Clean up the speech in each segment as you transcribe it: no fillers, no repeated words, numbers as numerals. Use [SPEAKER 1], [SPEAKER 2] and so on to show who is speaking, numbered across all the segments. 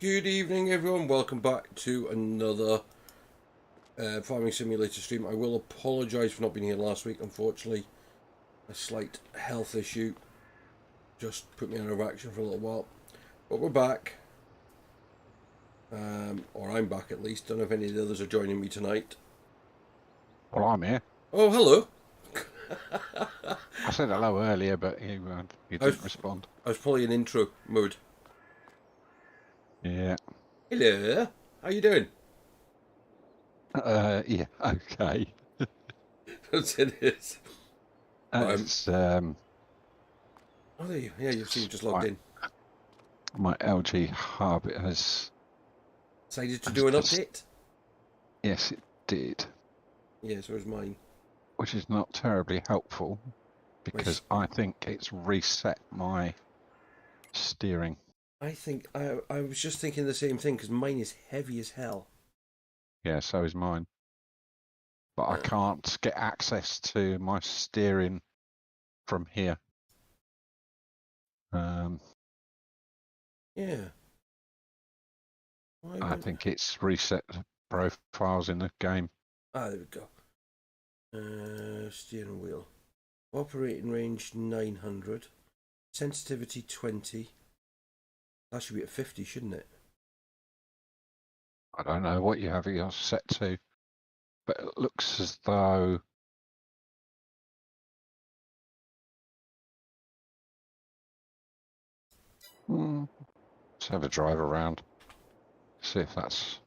[SPEAKER 1] Good evening, everyone. Welcome back to another Farming Simulator stream. I will apologise for not being here last week. Unfortunately, a slight health issue just put me out of action for a little while. But we're back. Or I'm back at least. Don't know if any of the others are joining me tonight.
[SPEAKER 2] Well, I'm here.
[SPEAKER 1] Oh, hello.
[SPEAKER 2] I said hello earlier, but you didn't respond.
[SPEAKER 1] I was probably in intro mode.
[SPEAKER 2] Yeah.
[SPEAKER 1] Hello. How you doing?
[SPEAKER 2] Yeah. Okay.
[SPEAKER 1] That's it is.
[SPEAKER 2] It's
[SPEAKER 1] Oh, there you. Yeah, you've seen just logged in.
[SPEAKER 2] my LG hub has
[SPEAKER 1] Decided to do an update.
[SPEAKER 2] Yes, it did.
[SPEAKER 1] Yeah, so is mine.
[SPEAKER 2] Which is not terribly helpful because I think it's reset my steering.
[SPEAKER 1] I think I was just thinking the same thing because mine is heavy as hell.
[SPEAKER 2] Yeah, so is mine. But I can't get access to my steering from here.
[SPEAKER 1] Yeah.
[SPEAKER 2] I think it's reset the profiles in the game.
[SPEAKER 1] Ah, there we go. Steering wheel. Operating range 900. Sensitivity 20. That should be at 50, shouldn't it?
[SPEAKER 2] I don't know what you have yours set to, but it looks as though let's have a drive around, see if that's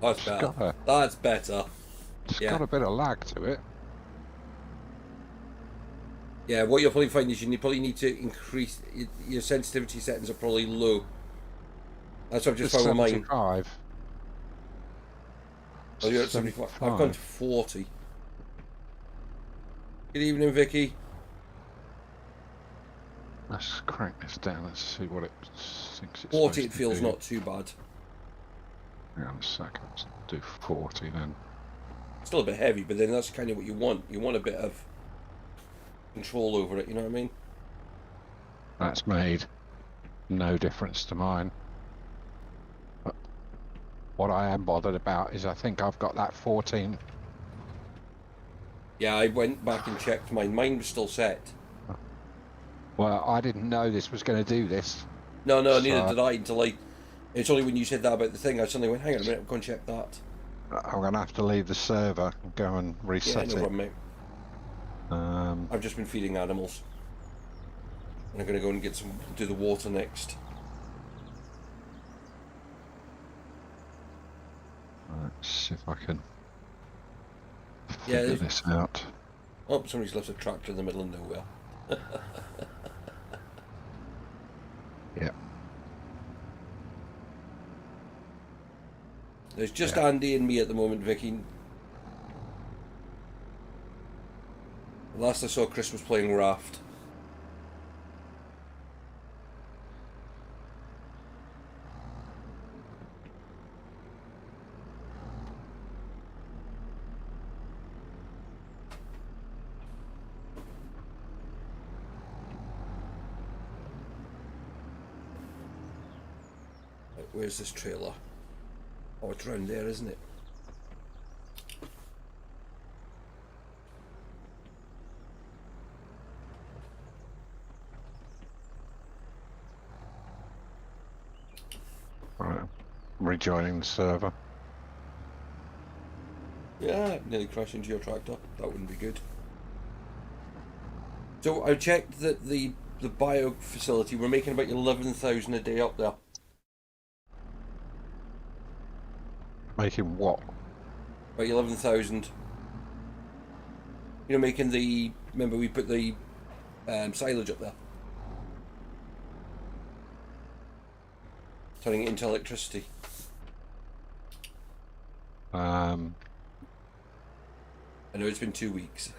[SPEAKER 1] That's better. That's better.
[SPEAKER 2] It's got a bit of lag to it.
[SPEAKER 1] Yeah, what you'll probably find is you probably need to increase your sensitivity settings are probably low. That's what I've just found with mine.
[SPEAKER 2] 75.
[SPEAKER 1] Oh, you're at 75. I've gone to 40. Good evening, Vicky.
[SPEAKER 2] Let's crank this down. Let's see what it thinks it's
[SPEAKER 1] 40, it feels not too bad.
[SPEAKER 2] Hang on a second. Let's do 40 then.
[SPEAKER 1] Still a bit heavy, but then that's kind of what you want. You want a bit of control over it, you know what I mean?
[SPEAKER 2] That's made no difference to mine. But what I am bothered about is I think I've got that 14.
[SPEAKER 1] Yeah, I went back and checked mine. Mine was still set.
[SPEAKER 2] Well, I didn't know this was going to do this.
[SPEAKER 1] No, neither did I until it's only when you said that about the thing, I suddenly went, hang on a minute, I'm going to check that.
[SPEAKER 2] I'm going to have to leave the server and go and reset
[SPEAKER 1] it. Yeah, no problem, mate. I've just been feeding animals. And I'm going to go and do the water next.
[SPEAKER 2] Let's see if I can figure this out.
[SPEAKER 1] Oh, somebody's left a tractor in the middle of nowhere.
[SPEAKER 2] Yeah.
[SPEAKER 1] There's just Andy and me at the moment, Vicky. Last I saw, Chris was playing Raft. Where's this trailer? Oh, it's around there, isn't it?
[SPEAKER 2] Right, rejoining the server.
[SPEAKER 1] Yeah, nearly crashed into your tractor. That wouldn't be good. So I checked that the bio facility, we're making about 11,000 a day up there.
[SPEAKER 2] Making what?
[SPEAKER 1] About 11,000. You know, making the... Remember we put the silage up there? Turning it into electricity. I know it's been 2 weeks.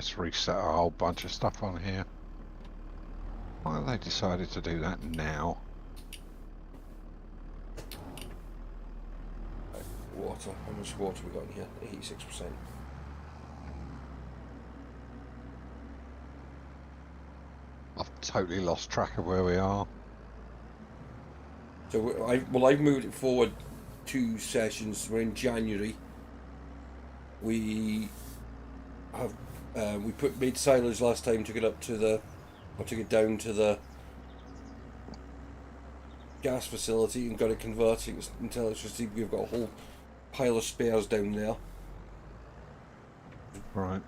[SPEAKER 2] let's reset a whole bunch of stuff on here. Why have they decided to do that now?
[SPEAKER 1] Right, water. How much water we got in here? 86%.
[SPEAKER 2] I've totally lost track of where we are.
[SPEAKER 1] So I've moved it forward 2 sessions. We're in January. We have made silage last time. Took it up to the, or took it down to the gas facility and got it converting into electricity. We've got a whole pile of spares down there.
[SPEAKER 2] Right.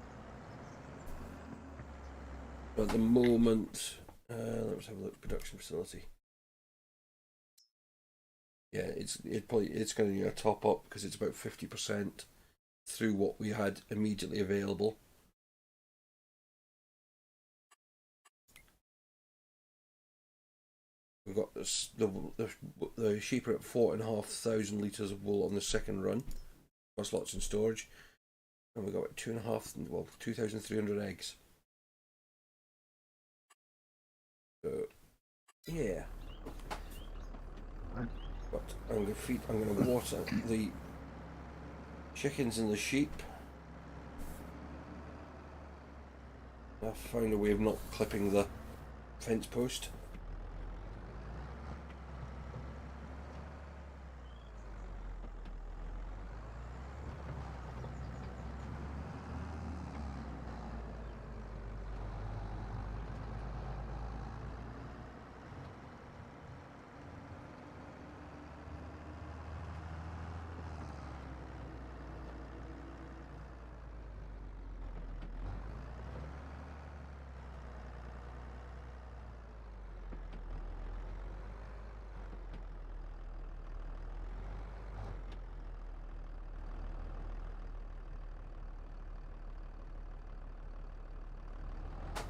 [SPEAKER 1] But at the moment, let's have a look. Production facility. Yeah, it's going to need a top up because it's about 50% through what we had immediately available. We've got this, the sheep are at 4,500 litres of wool on the second run, plus lots in storage, and we've got 2,300 eggs. So, yeah. But I'm going to water the chickens and the sheep. I found a way of not clipping the fence post.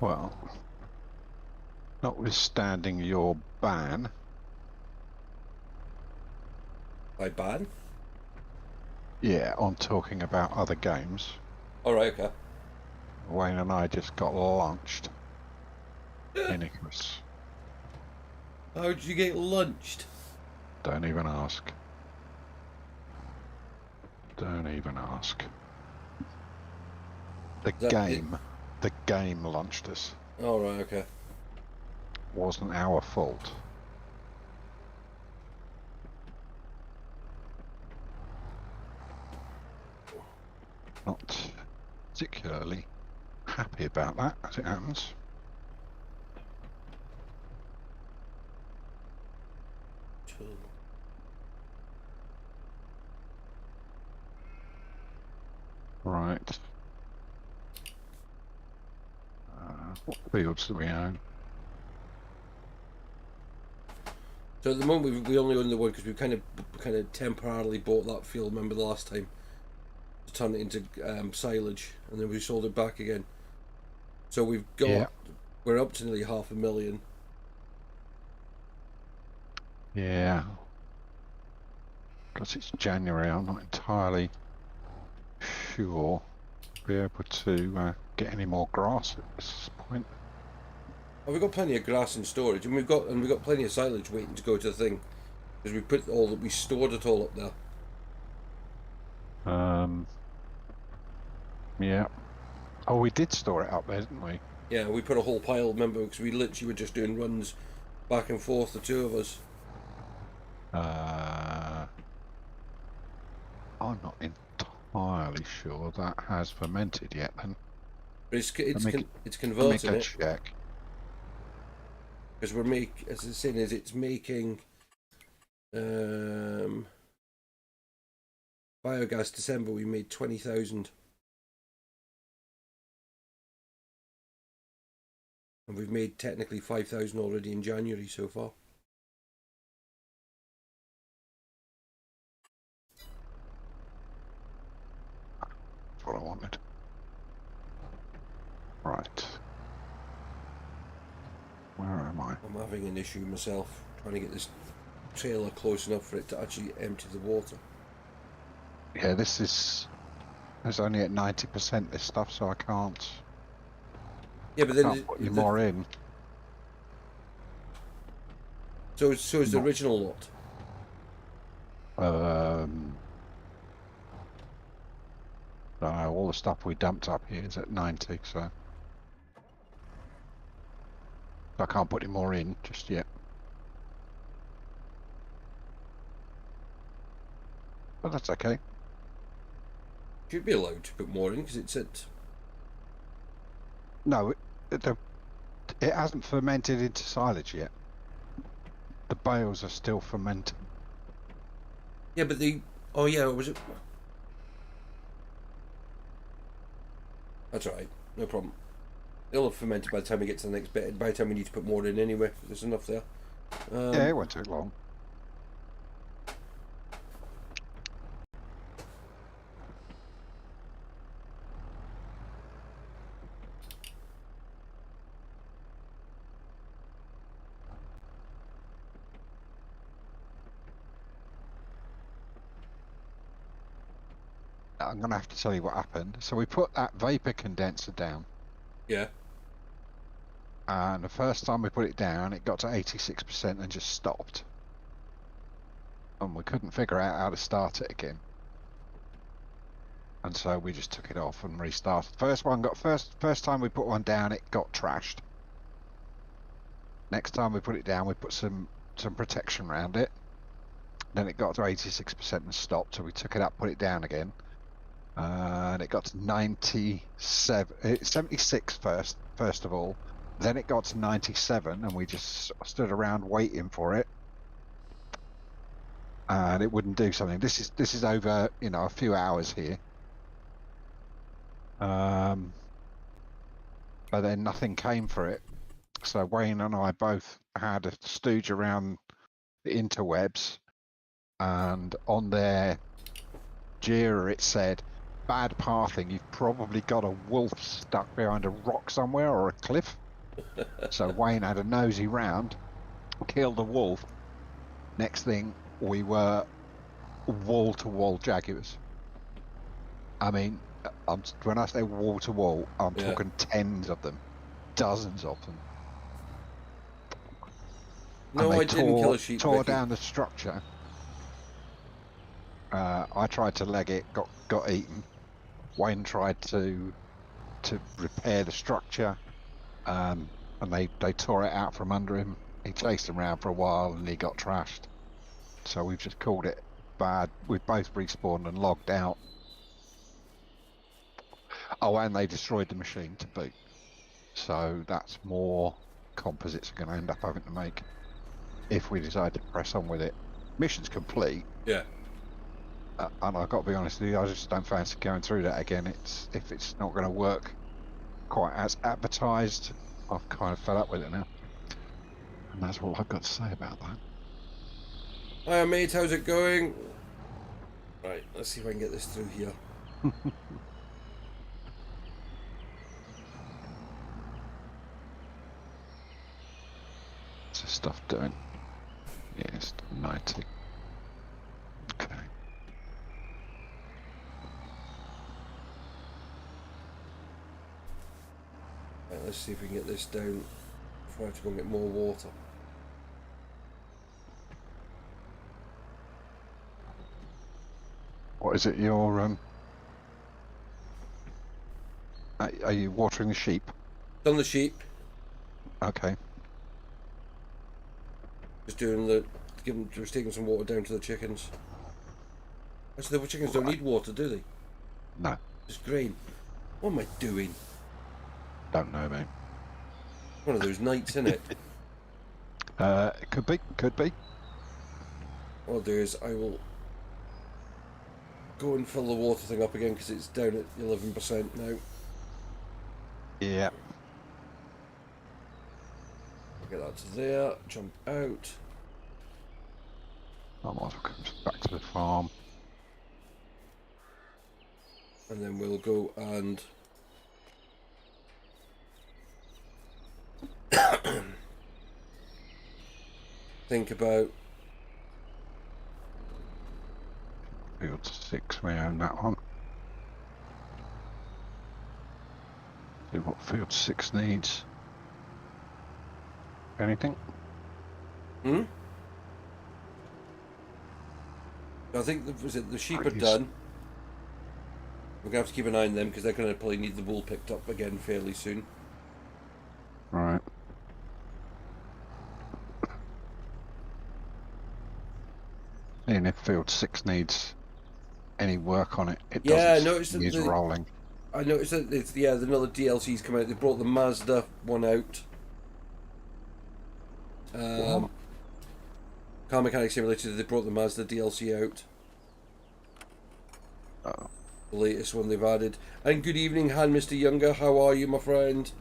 [SPEAKER 2] Well, notwithstanding your ban.
[SPEAKER 1] By ban?
[SPEAKER 2] Yeah, on talking about other games.
[SPEAKER 1] Alright, okay.
[SPEAKER 2] Wayne and I just got launched in Icarus.
[SPEAKER 1] How did you get lunched?
[SPEAKER 2] Don't even ask. Don't even ask. The game launched us.
[SPEAKER 1] Alright, okay.
[SPEAKER 2] Wasn't our fault. Not particularly happy about that, as it happens. Right. What fields do we own?
[SPEAKER 1] So at the moment we only own the one because we kind of temporarily bought that field. Remember the last time to turn it into silage, and then we sold it back again. So we're up to nearly 500,000.
[SPEAKER 2] Yeah. Because it's January, I'm not entirely sure be able to get any more grass at this point.
[SPEAKER 1] Oh, we've got plenty of grass in storage, and we've got plenty of silage waiting to go to the thing because we stored it all up there.
[SPEAKER 2] Yeah. Oh, we did store it up there, didn't we?
[SPEAKER 1] Yeah, we put a whole pile. Remember, because we literally were just doing runs back and forth, the two of us.
[SPEAKER 2] I'm not entirely sure that has fermented yet. Then
[SPEAKER 1] But it's converting it.
[SPEAKER 2] Check.
[SPEAKER 1] Because as the saying is, it's making biogas. December we made 20,000, and we've made technically 5,000 already in January so far.
[SPEAKER 2] That's what I wanted. Right. Where am I?
[SPEAKER 1] I'm having an issue myself trying to get this trailer close enough for it to actually empty the water.
[SPEAKER 2] Yeah, it's only at 90% this stuff, so I can't
[SPEAKER 1] Yeah, but
[SPEAKER 2] I
[SPEAKER 1] then
[SPEAKER 2] can't put any more in.
[SPEAKER 1] so is the
[SPEAKER 2] Not,
[SPEAKER 1] original lot.
[SPEAKER 2] all the stuff we dumped up here is at 90, so I can't put any more in just yet. But that's okay.
[SPEAKER 1] Should be allowed to put more in because it's at.
[SPEAKER 2] No, it hasn't fermented into silage yet. The bales are still fermenting.
[SPEAKER 1] Yeah, but the. Oh yeah, was it? That's all right. No problem. It'll have fermented by the time we get to the next bit. By the time we need to put more in anyway, there's enough there.
[SPEAKER 2] Yeah, it won't take long. I'm going to have to tell you what happened. So we put that vapor condenser down.
[SPEAKER 1] Yeah.
[SPEAKER 2] And the first time we put it down, it got to 86% and just stopped. And we couldn't figure out how to start it again. And so we just took it off and restarted. First time we put one down, it got trashed. Next time we put it down, we put some protection around it. Then it got to 86% and stopped. So we took it up, put it down again. And it got to 76 first of all. Then it got to 97 and we just stood around waiting for it. And it wouldn't do something. This is over, a few hours here. But then nothing came for it. So Wayne and I both had a stooge around the interwebs, and on their Jira it said, bad pathing, you've probably got a wolf stuck behind a rock somewhere or a cliff. So Wayne had a nosy round, killed the wolf. Next thing, we were wall-to-wall jaguars. I mean, when I say wall-to-wall, I'm talking tens of them, dozens of them.
[SPEAKER 1] No, I didn't kill a sheep.
[SPEAKER 2] Tore
[SPEAKER 1] Vicky.
[SPEAKER 2] down the structure. I tried to leg it, got eaten. Wayne tried to repair the structure, and they tore it out from under him. He chased them around for a while, and he got trashed. So we've just called it bad. We've both respawned and logged out. Oh, and they destroyed the machine to boot. So that's more composites are going to end up having to make if we decide to press on with it. Mission's complete.
[SPEAKER 1] Yeah.
[SPEAKER 2] And I've got to be honest with you, I just don't fancy going through that again. If it's not going to work quite as advertised, I've kind of fed up with it now. And that's all I've got to say about that.
[SPEAKER 1] Hiya mate, how's it going? Right, let's see if I can get this through here.
[SPEAKER 2] What's this stuff doing? Yes, 90. Okay.
[SPEAKER 1] Right, let's see if we can get this down before I have to go and get more water.
[SPEAKER 2] What is it you're are you watering the sheep?
[SPEAKER 1] Done the sheep.
[SPEAKER 2] Okay.
[SPEAKER 1] Just taking some water down to the chickens. Actually, the chickens don't need water, do they?
[SPEAKER 2] No.
[SPEAKER 1] Just grain. What am I doing?
[SPEAKER 2] Don't know, mate.
[SPEAKER 1] One of those nights, innit?
[SPEAKER 2] Could be.
[SPEAKER 1] What I'll do is I will go and fill the water thing up again because it's down at 11% now.
[SPEAKER 2] Yeah.
[SPEAKER 1] I'll get that to there, jump out.
[SPEAKER 2] I might as well come back to the farm.
[SPEAKER 1] And then we'll go and think about
[SPEAKER 2] Field 6, we own that one. See what Field 6 needs anything?
[SPEAKER 1] Hmm? I think the sheep are
[SPEAKER 2] Please.
[SPEAKER 1] done. We're going to have to keep an eye on them because they're going to probably need the wool picked up again fairly soon.
[SPEAKER 2] Right. And if Field 6 needs any work on it, it
[SPEAKER 1] Yeah, I
[SPEAKER 2] doesn't.
[SPEAKER 1] noticed
[SPEAKER 2] It
[SPEAKER 1] that
[SPEAKER 2] needs rolling.
[SPEAKER 1] another DLC's come out. They brought the Mazda one out.
[SPEAKER 2] What?
[SPEAKER 1] Car Mechanic Simulator, they brought the Mazda DLC out.
[SPEAKER 2] Oh,
[SPEAKER 1] The latest one they've added. And good evening, Han, Mr. Younger. How are you, my friend?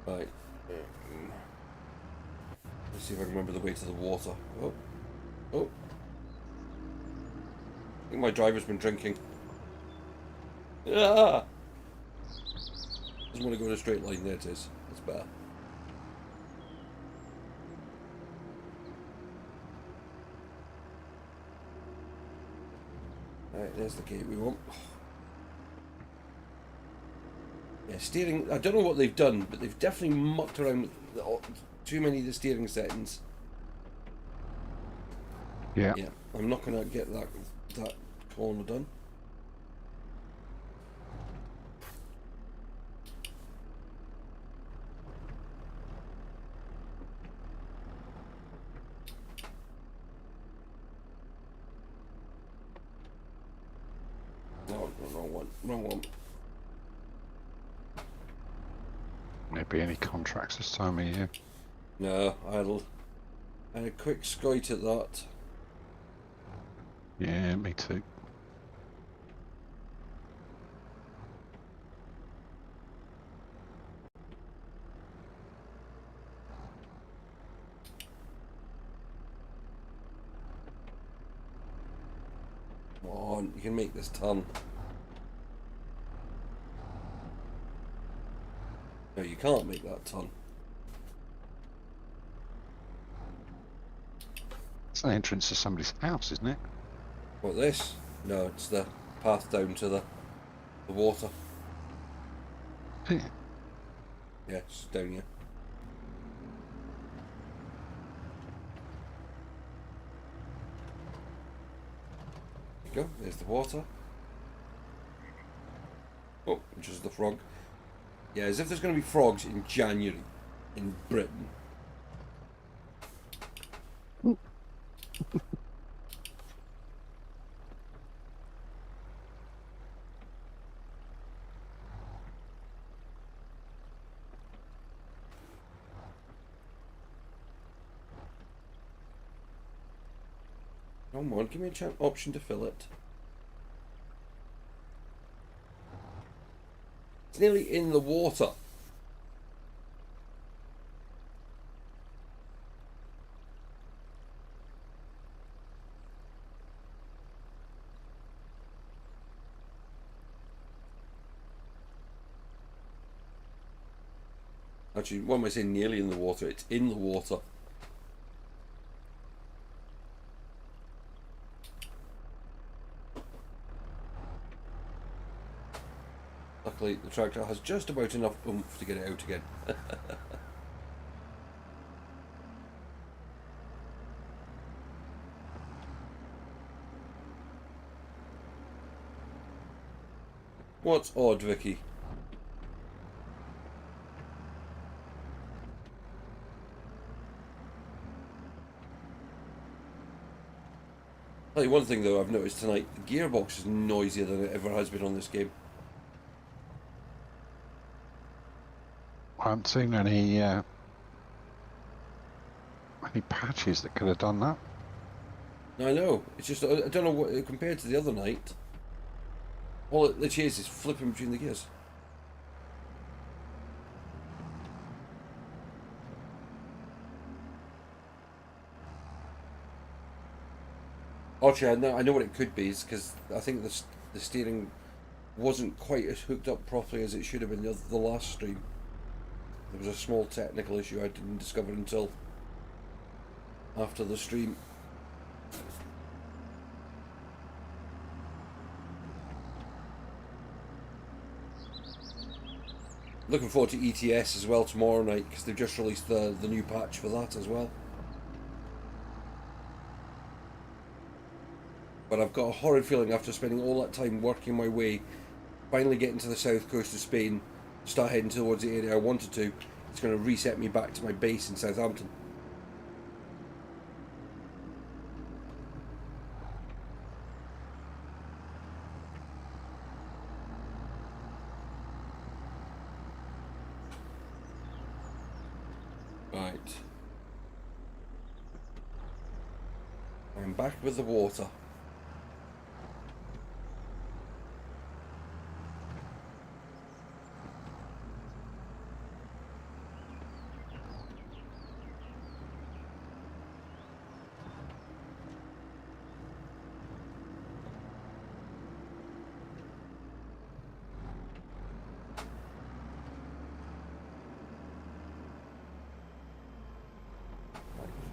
[SPEAKER 1] Right. Let's see if I can remember the way to the water. Oh. Oh. I think my driver's been drinking. Ah! Doesn't want to go in a straight line. There it is. That's better. Right, there's the gate we want. Yeah, steering. I don't know what they've done, but they've definitely mucked around with too many of the steering settings.
[SPEAKER 2] yeah.
[SPEAKER 1] Yeah, I'm not going to get that corner done. No, wrong one. Wrong one.
[SPEAKER 2] Maybe any contracts this time of year.
[SPEAKER 1] No, I had a quick skite at that.
[SPEAKER 2] Yeah, me too.
[SPEAKER 1] Come on, you can make this turn. No, you can't make that turn.
[SPEAKER 2] It's an entrance to somebody's house, isn't it?
[SPEAKER 1] What, this? No, it's the path down to the water.
[SPEAKER 2] Yeah.
[SPEAKER 1] Yeah, it's down here. There you go, there's the water. Oh, which is the frog. Yeah, as if there's going to be frogs in January in Britain. Come on, give me a option to fill it. It's nearly in the water. Actually, what am I saying? Nearly in the water. It's in the water. Luckily, the tractor has just about enough oomph to get it out again. What's odd, Vicky? Tell you one thing though, I've noticed tonight, the gearbox is noisier than it ever has been on this game.
[SPEAKER 2] I haven't seen any patches that could have done that.
[SPEAKER 1] I know, it's just, I don't know what, compared to the other night, all it chase is flipping between the gears. Actually, I know what it could be, is because I think the steering wasn't quite as hooked up properly as it should have been the last stream. There was a small technical issue I didn't discover until after the stream. Looking forward to ETS as well tomorrow night because they've just released the new patch for that as well. But I've got a horrid feeling after spending all that time working my way, finally getting to the south coast of Spain, start heading towards the area I wanted to, it's going to reset me back to my base in Southampton. Right. I'm back with the water.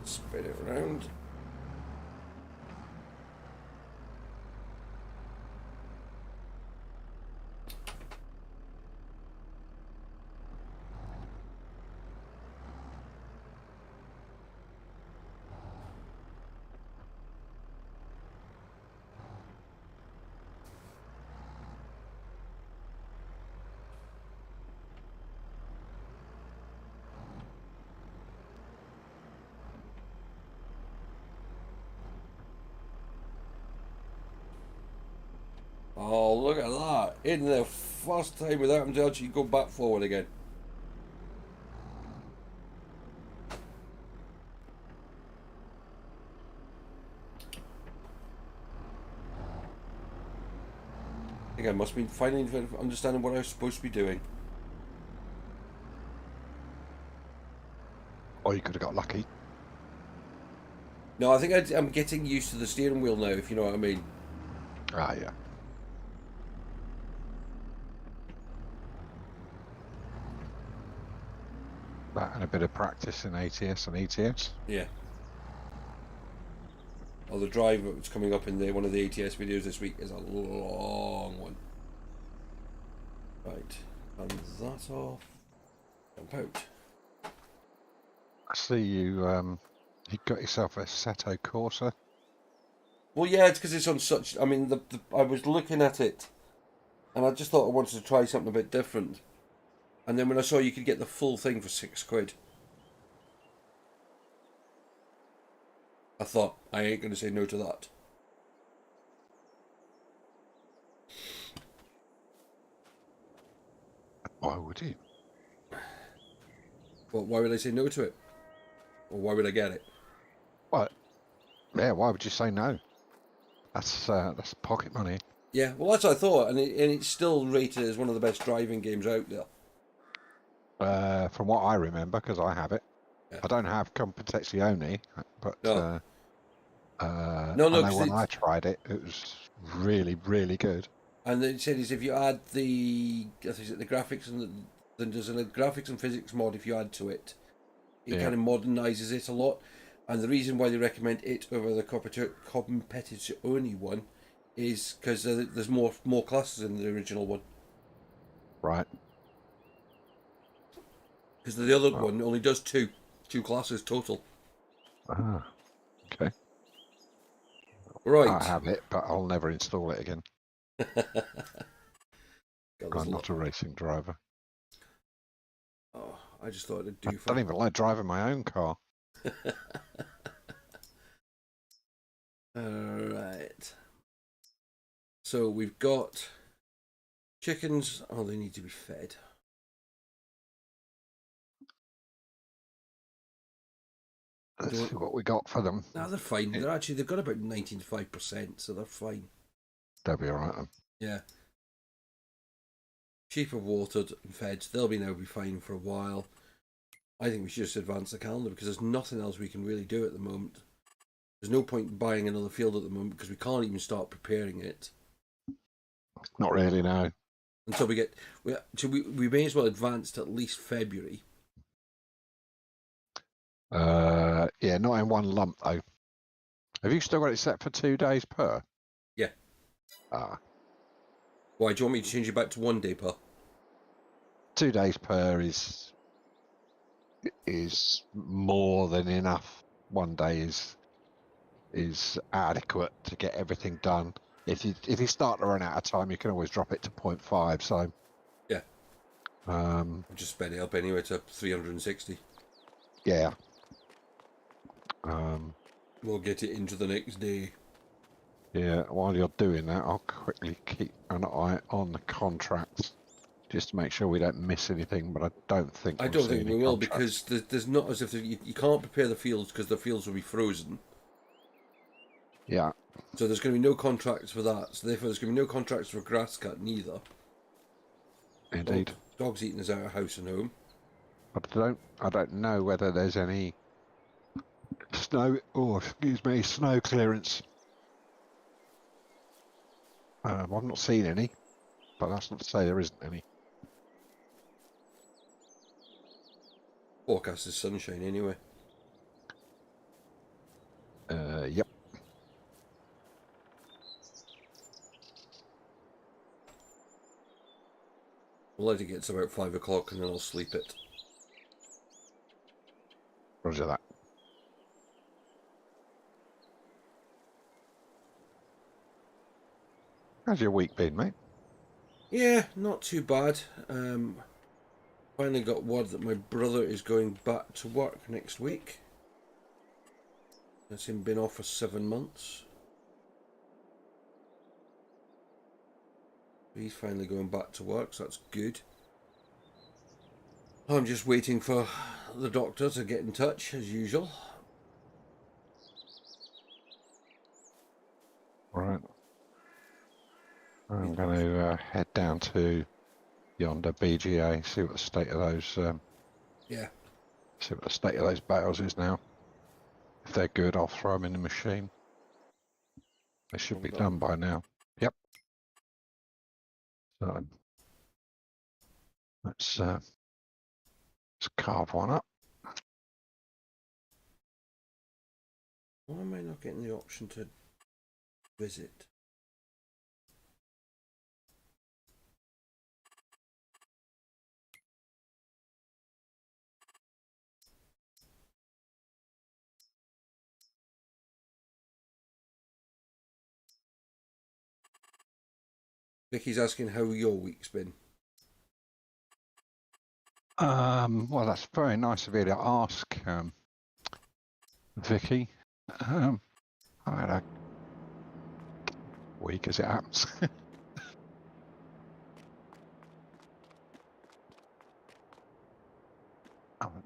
[SPEAKER 1] Spin it around. Oh, look at that. In the first time without him to actually go back forward again. I think I must be finally understanding what I was supposed to be doing.
[SPEAKER 2] Or you could have got lucky.
[SPEAKER 1] No, I think I'm getting used to the steering wheel now, if you know what I mean.
[SPEAKER 2] Ah, yeah. That and a bit of practice in ATS and ETS.
[SPEAKER 1] Yeah. Oh, the drive that's coming up in one of the ATS videos this week is a long one. Right. Turn that off. Jump out.
[SPEAKER 2] I see you got yourself a Seto Corsa.
[SPEAKER 1] Well, yeah, it's because it's on such... I mean, I was looking at it, and I just thought I wanted to try something a bit different. And then when I saw you could get the full thing for £6, I thought, I ain't going to say no to that.
[SPEAKER 2] Why would you?
[SPEAKER 1] Well, why would I say no to it? Or why would I get it?
[SPEAKER 2] What? Yeah, why would you say no? That's pocket money.
[SPEAKER 1] Yeah, well, that's what I thought, and it's still rated as one of the best driving games out there.
[SPEAKER 2] From what I remember, because I have it.
[SPEAKER 1] Yeah.
[SPEAKER 2] I don't have Competizione, but
[SPEAKER 1] No.
[SPEAKER 2] I
[SPEAKER 1] No,
[SPEAKER 2] know when I tried it, it was really, really good.
[SPEAKER 1] And it said is if you add the graphics and then there's a graphics and physics mod if you add to it, it
[SPEAKER 2] Yeah.
[SPEAKER 1] kind of modernizes it a lot. And the reason why they recommend it over the Competizione one is because there's more classes in the original one.
[SPEAKER 2] Right.
[SPEAKER 1] Because the other one only does two classes total.
[SPEAKER 2] Ah, okay.
[SPEAKER 1] Right.
[SPEAKER 2] I have it, but I'll never install it again. I'm not a racing driver.
[SPEAKER 1] Oh, I just thought it'd
[SPEAKER 2] I
[SPEAKER 1] do.
[SPEAKER 2] don't even like driving my own car.
[SPEAKER 1] Alright. So we've got chickens. Oh, they need to be fed.
[SPEAKER 2] Let's see what we got for them.
[SPEAKER 1] No, they're fine. They've got about 95%, so they're fine.
[SPEAKER 2] They'll be alright then.
[SPEAKER 1] Yeah. Sheep are watered and fed. They'll now be fine for a while. I think we should just advance the calendar because there's nothing else we can really do at the moment. There's no point in buying another field at the moment because we can't even start preparing it.
[SPEAKER 2] Not really, no.
[SPEAKER 1] Until we get... we may as well advance to at least February.
[SPEAKER 2] Yeah, not in one lump though. Have you still got it set for 2 days per?
[SPEAKER 1] Yeah.
[SPEAKER 2] Ah.
[SPEAKER 1] Why, do you want me to change it back to 1 day per?
[SPEAKER 2] 2 days per is more than enough. 1 day is adequate to get everything done. If you start to run out of time, you can always drop it to 0.5. So
[SPEAKER 1] Yeah.
[SPEAKER 2] Um,
[SPEAKER 1] I'll just sped it up anyway to 360.
[SPEAKER 2] yeah.
[SPEAKER 1] We'll get it into the next day.
[SPEAKER 2] Yeah, while you're doing that, I'll quickly keep an eye on the contracts just to make sure we don't miss anything, but I don't think
[SPEAKER 1] I
[SPEAKER 2] we'll
[SPEAKER 1] don't
[SPEAKER 2] see
[SPEAKER 1] think
[SPEAKER 2] any
[SPEAKER 1] we will,
[SPEAKER 2] contracts.
[SPEAKER 1] because there's not as if you can't prepare the fields because the fields will be frozen.
[SPEAKER 2] Yeah,
[SPEAKER 1] So there's going to be no contracts for that. So therefore there's going to be no contracts for grass cut neither.
[SPEAKER 2] indeed.
[SPEAKER 1] Dog's eating us out of house and home.
[SPEAKER 2] I don't know whether there's any snow clearance. I've not seen any, but that's not to say there isn't any.
[SPEAKER 1] Forecast is sunshine anyway.
[SPEAKER 2] Yep.
[SPEAKER 1] We'll let it get to about 5 o'clock and then I'll sleep it.
[SPEAKER 2] Roger that. How's your week been, mate?
[SPEAKER 1] Yeah, not too bad. Finally got word that my brother is going back to work next week. That's him been off for 7 months. He's finally going back to work, so that's good. I'm just waiting for the doctor to get in touch, as usual.
[SPEAKER 2] Right. I'm going to head down to yonder BGA, see what the state of those
[SPEAKER 1] Yeah.
[SPEAKER 2] see what the state of those bales is now. If they're good, I'll throw them in the machine. They should be done by now. Yep. So let's carve one up.
[SPEAKER 1] Why am I not getting the option to visit? Vicky's asking how your week's been.
[SPEAKER 2] Well, that's very nice of you to ask, Vicky. I had a week as it happens.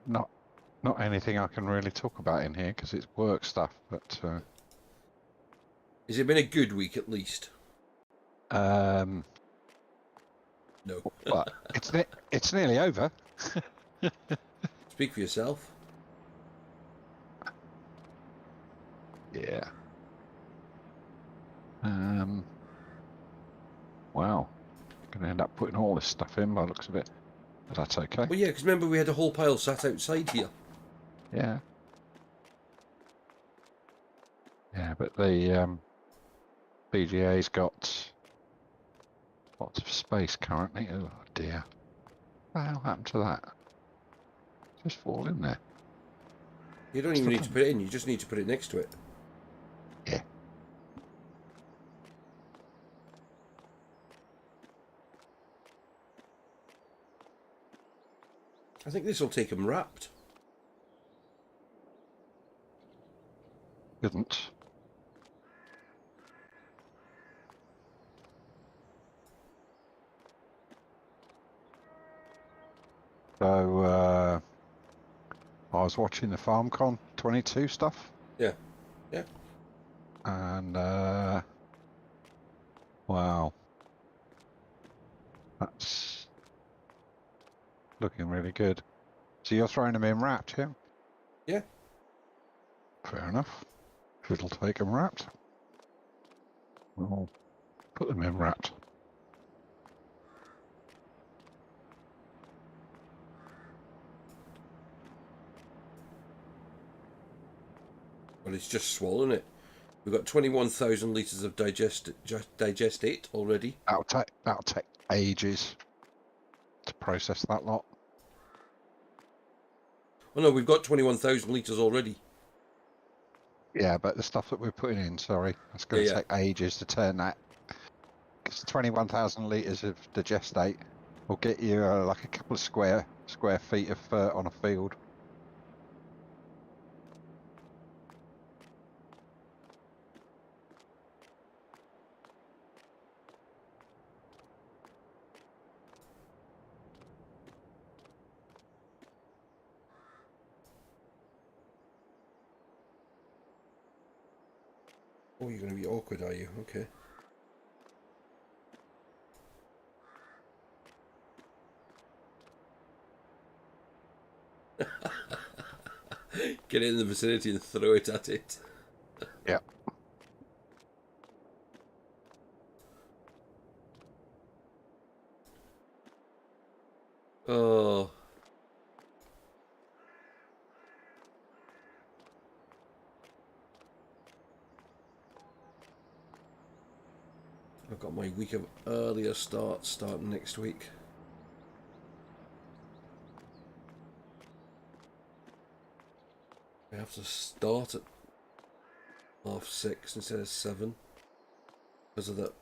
[SPEAKER 2] Not anything I can really talk about in here because it's work stuff. But
[SPEAKER 1] Has it been a good week at least?
[SPEAKER 2] no. But it's nearly over.
[SPEAKER 1] Speak for yourself.
[SPEAKER 2] Yeah. Wow. Going to end up putting all this stuff in by the looks of it. But that's okay.
[SPEAKER 1] Well, yeah, because remember we had a whole pile sat outside here.
[SPEAKER 2] Yeah. Yeah, but the BGA's got lots of space currently. Oh dear. What the hell happened to that? Just fall in there.
[SPEAKER 1] You don't even need to put it in, you just need to put it next to it.
[SPEAKER 2] Yeah.
[SPEAKER 1] I think this will take him wrapped.
[SPEAKER 2] Couldn't. So I was watching the FarmCon 22 stuff.
[SPEAKER 1] Yeah. Yeah.
[SPEAKER 2] And wow. That's looking really good. So you're throwing them in wrapped, yeah?
[SPEAKER 1] Yeah.
[SPEAKER 2] Fair enough. If it'll take them wrapped, we'll put them in wrapped.
[SPEAKER 1] Well, it's just swollen it. We've got 21,000 litres of digestate already.
[SPEAKER 2] That'll take ages. to process that lot.
[SPEAKER 1] Oh no, we've got 21,000 litres already.
[SPEAKER 2] Yeah, but the stuff that we're putting in, sorry, it's going to
[SPEAKER 1] Yeah,
[SPEAKER 2] take ages to turn that. Because 21,000 litres of digestate will get you like a couple of square feet of on a field.
[SPEAKER 1] Oh, you're going to be awkward, are you? Okay. Get it in the vicinity and throw it at it.
[SPEAKER 2] Yeah.
[SPEAKER 1] Oh. I've got my week of earlier starts starting next week. I have to start at 6:30 instead of 7 because of that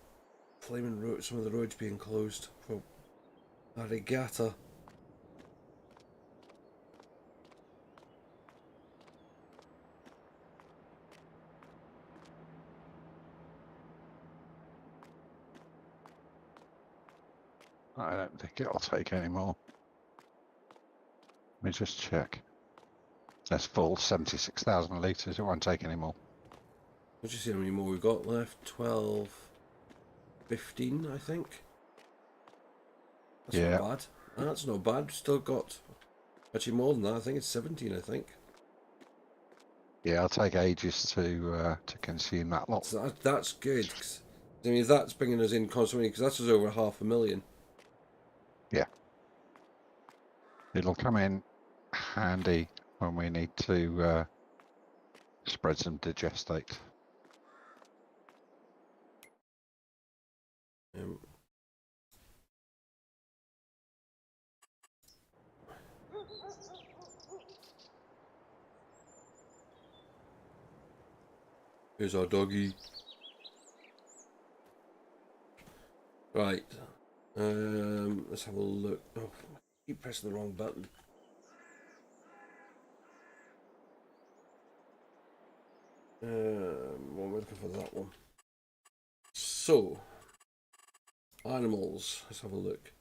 [SPEAKER 1] flaming road. Some of the roads being closed for a regatta.
[SPEAKER 2] I don't think it'll take any more. Let me just check. That's full, 76,000 litres. It won't take any more.
[SPEAKER 1] Let's just see how many more we've got left. 12, 15, I think. That's
[SPEAKER 2] Yeah.
[SPEAKER 1] not bad. That's not bad. Still got actually more than that. I think it's 17. I think.
[SPEAKER 2] Yeah, it'll take ages to consume that lot.
[SPEAKER 1] So that's good. 'Cause, I mean, that's bringing us in constantly because that's us over 500,000.
[SPEAKER 2] Yeah. It'll come in handy when we need to spread some digestate.
[SPEAKER 1] Here's our doggy. Right. Let's have a look. Oh, I keep pressing the wrong button. Well, we're looking for that one. So, animals. Let's have a look.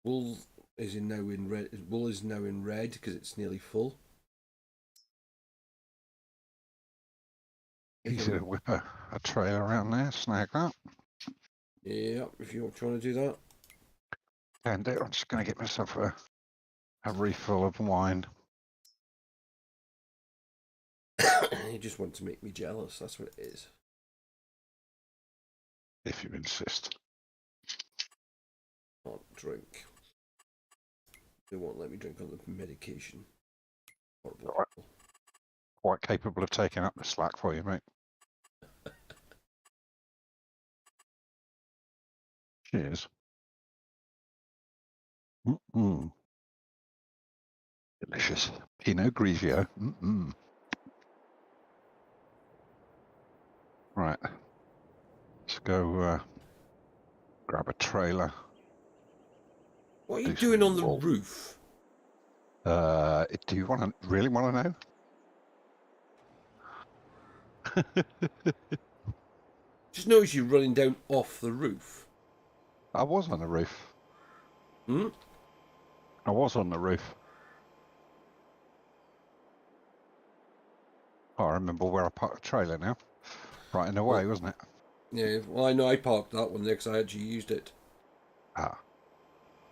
[SPEAKER 1] Wool is now in red. Wool is now in red because it's nearly full.
[SPEAKER 2] Easy to whip a trailer around there, snag that.
[SPEAKER 1] Yeah, if you want to do that.
[SPEAKER 2] And I'm just going to get myself a refill of wine.
[SPEAKER 1] You just want to make me jealous. That's what it is.
[SPEAKER 2] If you insist.
[SPEAKER 1] Can't drink. They won't let me drink on the medication. Horrible.
[SPEAKER 2] Right. Quite capable of taking up the slack for you, mate. Cheers. Mm-mm. Delicious. Pinot Grigio. Mm-mm. Right. Let's go grab a trailer.
[SPEAKER 1] What are you doing on the roof?
[SPEAKER 2] Do you really want to know?
[SPEAKER 1] Just notice you running down off the roof.
[SPEAKER 2] I was on the roof.
[SPEAKER 1] Hmm?
[SPEAKER 2] I was on the roof. Oh, I remember where I parked the trailer now. Right in the way, wasn't it?
[SPEAKER 1] Yeah, well, I know I parked that one there because I actually used it.
[SPEAKER 2] Ah.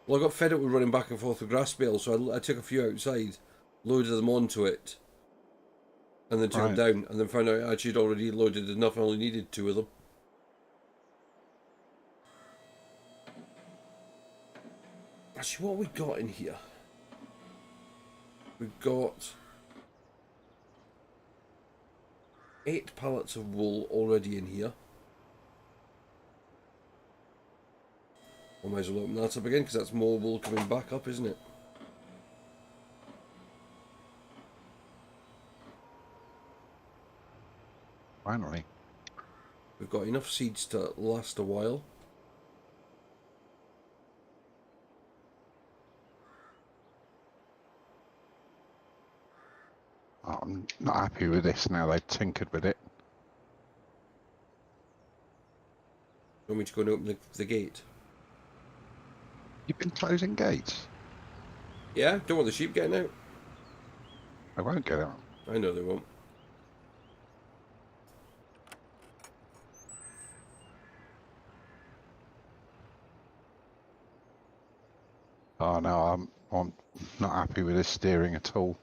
[SPEAKER 1] Well, I got fed up with running back and forth with grass bales, so I took a few outside, loaded them onto it, and then took them down, and then found out I actually had already loaded enough, I only needed 2 of them. Actually, what have we got in here? We've got 8 pallets of wool already in here. I might as well open that up again because that's more wool coming back up, isn't it?
[SPEAKER 2] Finally.
[SPEAKER 1] We've got enough seeds to last a while.
[SPEAKER 2] Oh, I'm not happy with this now. They've tinkered with it.
[SPEAKER 1] You want me to go and open the gate?
[SPEAKER 2] You've been closing gates.
[SPEAKER 1] Yeah? Don't want the sheep getting out?
[SPEAKER 2] They won't get out.
[SPEAKER 1] I know they won't.
[SPEAKER 2] Oh no, I'm not happy with this steering at all.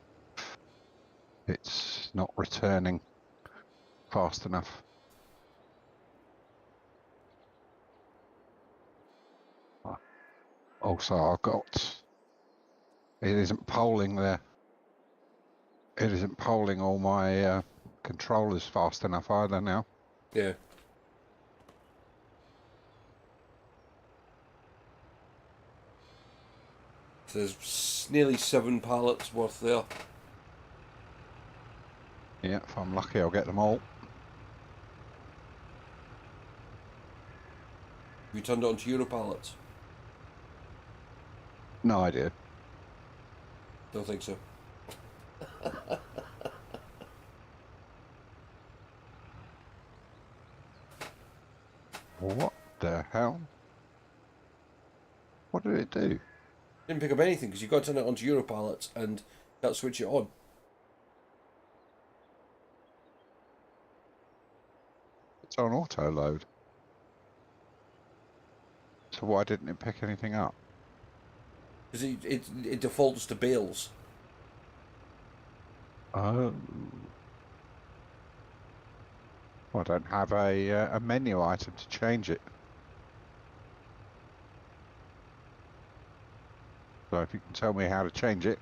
[SPEAKER 2] It's not returning fast enough. Also, I've got. It isn't polling there. It isn't polling all my controllers fast enough either now.
[SPEAKER 1] Yeah. So there's nearly 7 pallets worth there.
[SPEAKER 2] Yeah, if I'm lucky, I'll get them all.
[SPEAKER 1] Have you turned it onto Euro pallets?
[SPEAKER 2] No idea.
[SPEAKER 1] Don't think so.
[SPEAKER 2] What the hell? What did it do?
[SPEAKER 1] Didn't pick up anything because you've got to turn it onto Euro pallets and that'll switch it on.
[SPEAKER 2] It's on auto load. So why didn't it pick anything up?
[SPEAKER 1] Because it defaults to bales.
[SPEAKER 2] Oh. I don't have a menu item to change it. So if you can tell me how to change it.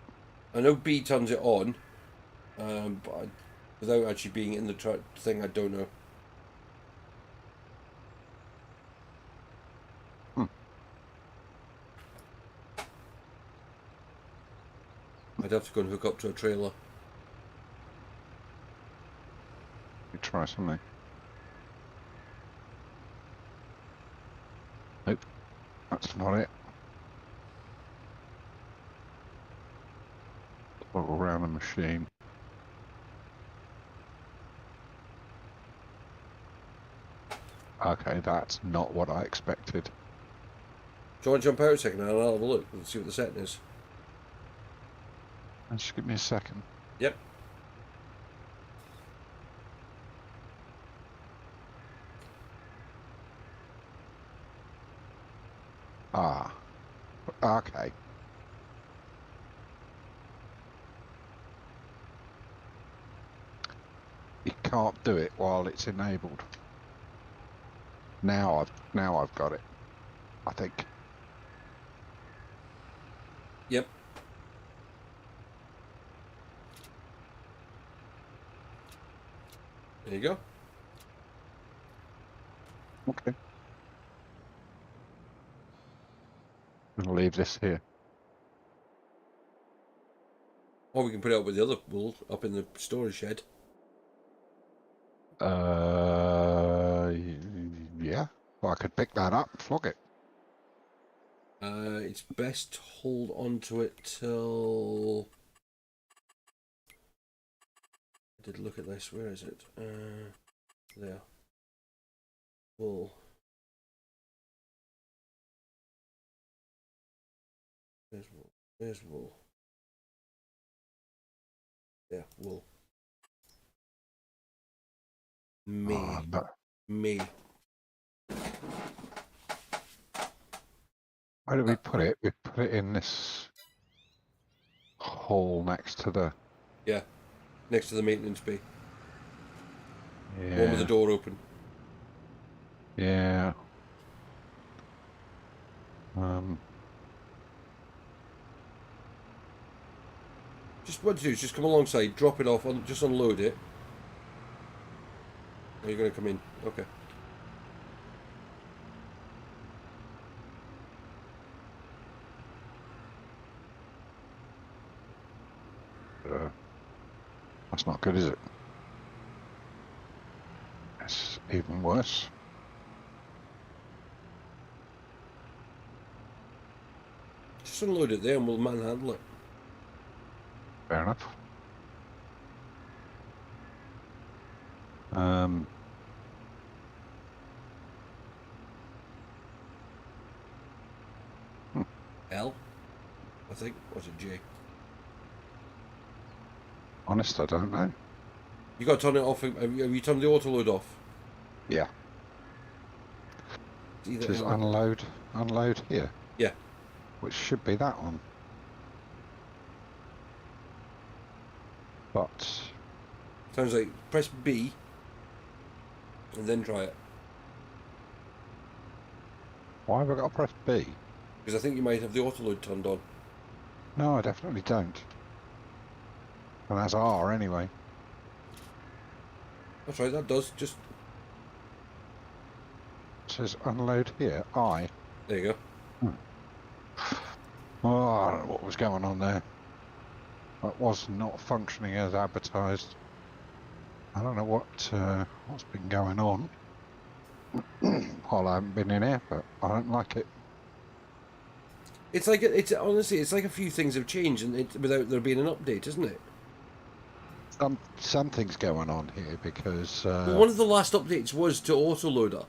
[SPEAKER 1] I know B turns it on, but without actually being in the thing, I don't know.
[SPEAKER 2] Hmm.
[SPEAKER 1] I'd have to go and hook up to a trailer.
[SPEAKER 2] Let me try something. Nope, that's not it. Toggle around the machine. Okay, that's not what I expected.
[SPEAKER 1] Do you want to jump out a second and I'll have a look and see what the setting is?
[SPEAKER 2] Just give me a second.
[SPEAKER 1] Yep.
[SPEAKER 2] Ah, okay. You can't do it while it's enabled. Now I've got it. I think.
[SPEAKER 1] Yep. There you go.
[SPEAKER 2] Okay. I'll leave this here.
[SPEAKER 1] Or we can put it up with the other wool up in the storage shed.
[SPEAKER 2] Yeah. Well, I could pick that up and flog it.
[SPEAKER 1] It's best to hold on to it till... I did look at this. Where is it? There. Wool. There's wool. There's wool. Yeah, wool. Me.
[SPEAKER 2] Oh, but
[SPEAKER 1] Me.
[SPEAKER 2] where did we put it? We put it in this hole next to the...
[SPEAKER 1] Yeah. Next to the maintenance bay.
[SPEAKER 2] Yeah.
[SPEAKER 1] One with the door open.
[SPEAKER 2] Yeah.
[SPEAKER 1] Just what to do is just come alongside, drop it off, just unload it. Are you going to come in? Okay.
[SPEAKER 2] That's not good, is it? That's even worse.
[SPEAKER 1] Just unload it there and we'll manhandle it.
[SPEAKER 2] Fair enough. Um,
[SPEAKER 1] L, I think. What's it, J?
[SPEAKER 2] honest, I don't know.
[SPEAKER 1] You got to turn it off. Have you turned the auto load off?
[SPEAKER 2] Yeah.
[SPEAKER 1] It's either
[SPEAKER 2] Just
[SPEAKER 1] L or...
[SPEAKER 2] unload here.
[SPEAKER 1] Yeah.
[SPEAKER 2] Which should be that one. But
[SPEAKER 1] Sounds like press B and then try it.
[SPEAKER 2] why have I got to press B?
[SPEAKER 1] Because I think you might have the auto load turned on.
[SPEAKER 2] No, I definitely don't. And that's R anyway.
[SPEAKER 1] That's right, that does. Just...
[SPEAKER 2] It says unload here, I.
[SPEAKER 1] There you go.
[SPEAKER 2] Oh, I don't know what was going on there. That was not functioning as advertised. I don't know what's been going on while I haven't been in here, but I don't like it.
[SPEAKER 1] It's like it's honestly, it's like a few things have changed, and without there being an update, isn't it?
[SPEAKER 2] Something's going on here because
[SPEAKER 1] Well, one of the last updates was to autoloader.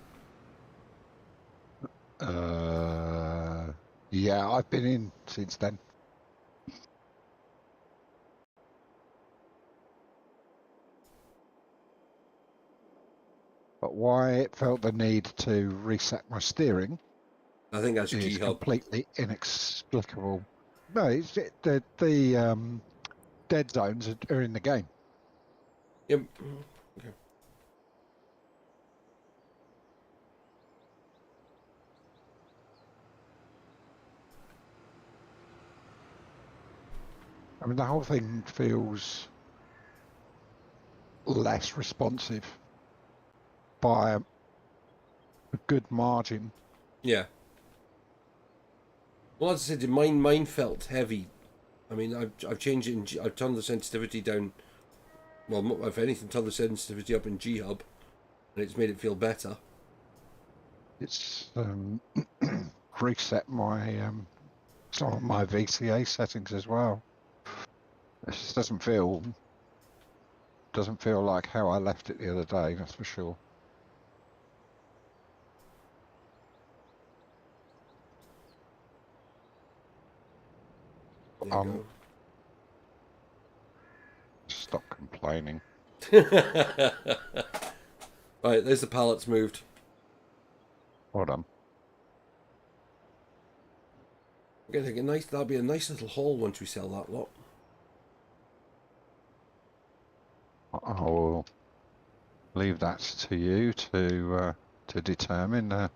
[SPEAKER 2] yeah, I've been in since then. But why it felt the need to reset my steering
[SPEAKER 1] I think that's
[SPEAKER 2] is
[SPEAKER 1] G-Hub.
[SPEAKER 2] completely inexplicable. No, the dead zones are in the game.
[SPEAKER 1] Yep. Okay.
[SPEAKER 2] I mean, the whole thing feels less responsive by a good margin.
[SPEAKER 1] Yeah. Well, as I said, mine felt heavy. I mean, I've changed it. I've turned the sensitivity down. Well, if anything, turned the sensitivity up in G-Hub, and it's made it feel better.
[SPEAKER 2] It's reset my some of my VCA settings as well. It just doesn't feel like how I left it the other day. That's for sure.
[SPEAKER 1] There you
[SPEAKER 2] Stop complaining.
[SPEAKER 1] go. Right, there's the pallets moved.
[SPEAKER 2] Hold on.
[SPEAKER 1] We're gonna get nice. That'll be a nice little haul once we sell that lot.
[SPEAKER 2] I'll leave that to you to determine the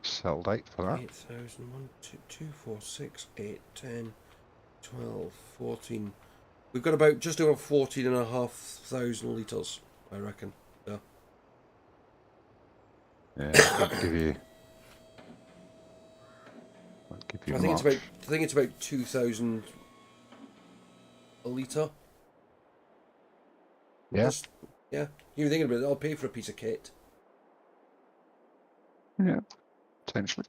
[SPEAKER 2] sell date for that.
[SPEAKER 1] 8,000, 1, 2, 2, 4, 6, 8, 10, 12, 14. We've got about just over 14,500 litres, I reckon. Yeah.
[SPEAKER 2] Yeah, I'll give you.
[SPEAKER 1] I think it's about 2,000 a litre.
[SPEAKER 2] Yeah.
[SPEAKER 1] Yeah. You're thinking about it, I'll pay for a piece of kit.
[SPEAKER 2] Yeah. Potentially.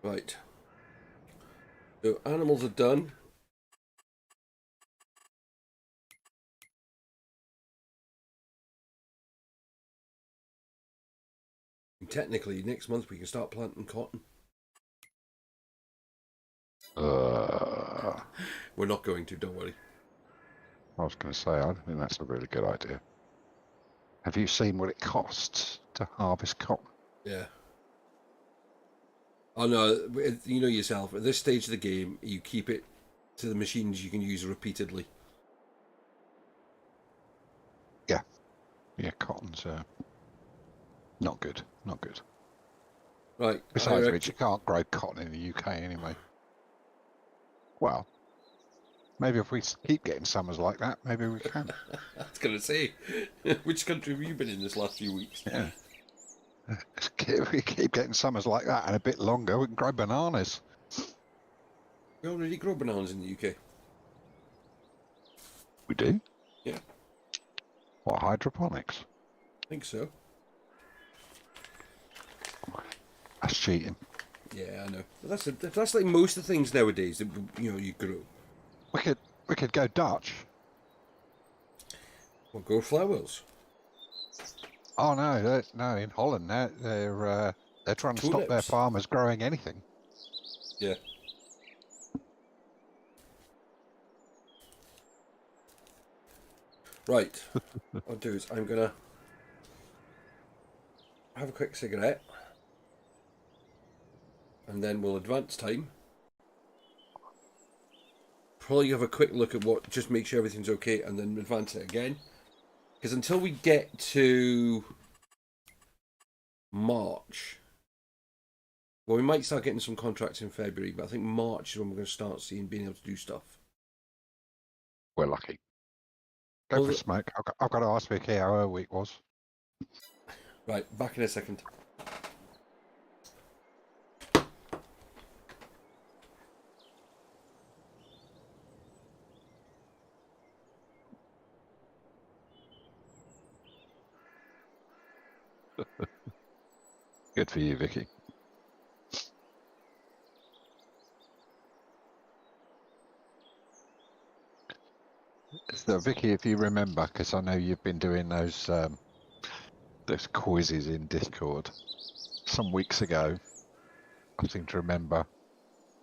[SPEAKER 1] Right. So animals are done. And technically, next month we can start planting cotton. We're not going to, don't worry.
[SPEAKER 2] I was going to say, I don't think that's a really good idea. Have you seen what it costs to harvest cotton?
[SPEAKER 1] Yeah. Oh no, you know yourself, at this stage of the game, you keep it to the machines you can use repeatedly.
[SPEAKER 2] Yeah. Yeah, cotton's not good. Not good.
[SPEAKER 1] Right.
[SPEAKER 2] Besides which, you can't grow cotton in the UK anyway. Well, maybe if we keep getting summers like that, maybe we can.
[SPEAKER 1] I was going to say, which country have you been in this last few weeks?
[SPEAKER 2] Yeah. We keep getting summers like that and a bit longer. We can grow bananas.
[SPEAKER 1] We already grow bananas in the UK.
[SPEAKER 2] We do?
[SPEAKER 1] Yeah.
[SPEAKER 2] What, hydroponics?
[SPEAKER 1] I think so.
[SPEAKER 2] That's cheating.
[SPEAKER 1] Yeah, I know. But that's like most of the things nowadays that you grow.
[SPEAKER 2] We could go Dutch.
[SPEAKER 1] Or grow flowers.
[SPEAKER 2] Oh no, no! In Holland, they're trying to stop their
[SPEAKER 1] Tulips.
[SPEAKER 2] farmers growing anything.
[SPEAKER 1] Yeah. Right. What I'll do is I'm gonna have a quick cigarette, and then we'll advance time. Probably have a quick look at what, just make sure everything's okay, and then advance it again. Because until we get to March, well, we might start getting some contracts in February, but I think March is when we're going to start seeing being able to do stuff.
[SPEAKER 2] We're lucky. Go
[SPEAKER 1] Well,
[SPEAKER 2] for a smoke. I've got to ask Vicky how her week was.
[SPEAKER 1] right, back in a second.
[SPEAKER 2] Good for you, Vicky. So, Vicky, if you remember, because I know you've been doing those quizzes in Discord some weeks ago, I seem to remember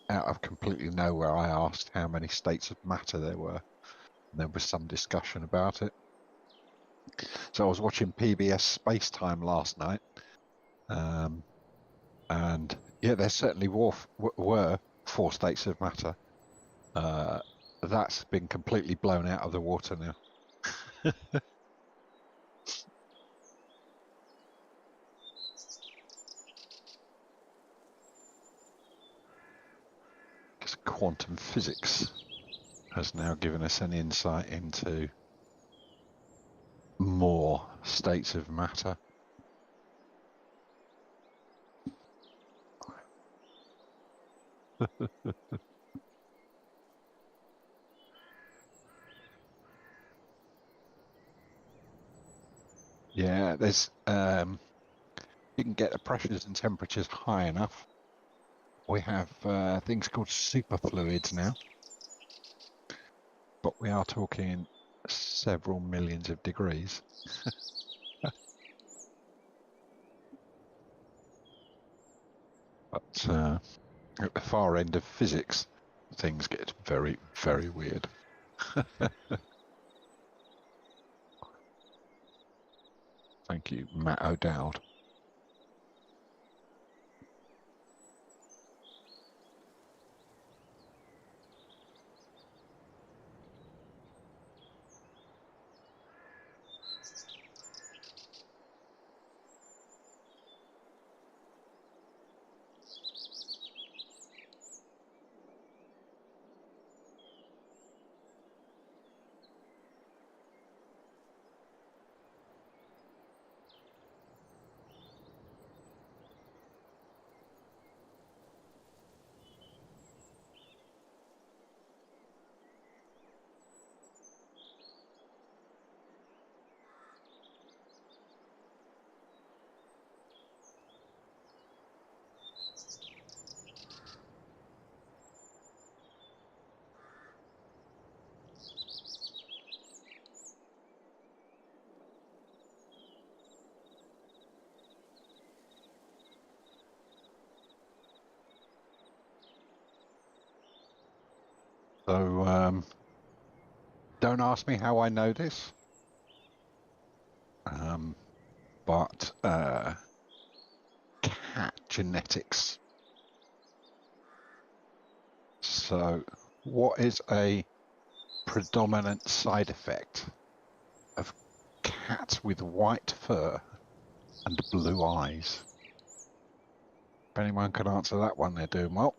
[SPEAKER 2] out of completely nowhere I asked how many states of matter there were. And there was some discussion about it. So I was watching PBS Space Time last night, and yeah, there certainly were 4 states of matter. That's been completely blown out of the water now. Because quantum physics has now given us an insight into more states of matter. Yeah, there's you can get the pressures and temperatures high enough. We have things called superfluids now, but we are talking several millions of degrees. But at the far end of physics, things get very, very weird. Thank you, Matt O'Dowd. So don't ask me how I know this, but cat genetics. So what is a predominant side effect of cats with white fur and blue eyes? If anyone can answer that one, they're doing well.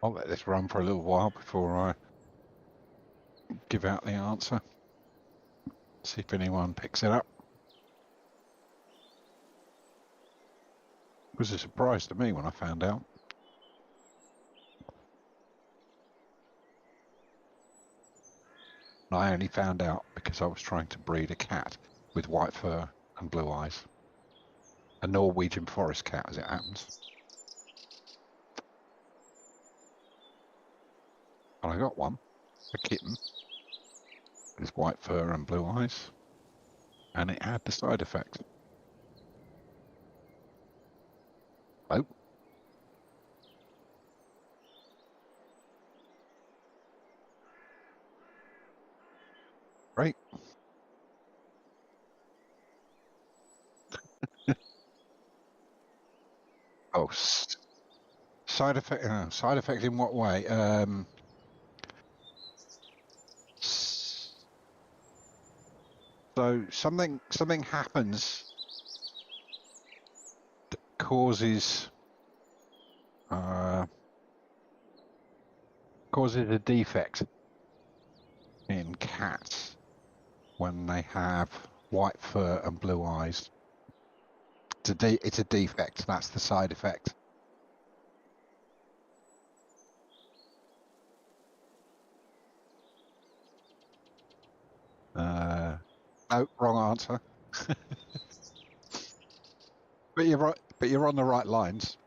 [SPEAKER 2] I'll let this run for a little while before I give out the answer. See if anyone picks it up. It was a surprise to me when I found out. And I only found out because I was trying to breed a cat with white fur and blue eyes. A Norwegian forest cat, as it happens. And I got one, a kitten, with white fur and blue eyes. And it had the side effect. Oh. Great. Oh, side effect. Side effect in what way? So something happens that causes a defect in cats when they have white fur and blue eyes. It's a defect. That's the side effect. No, wrong answer. But you're right. But you're on the right lines.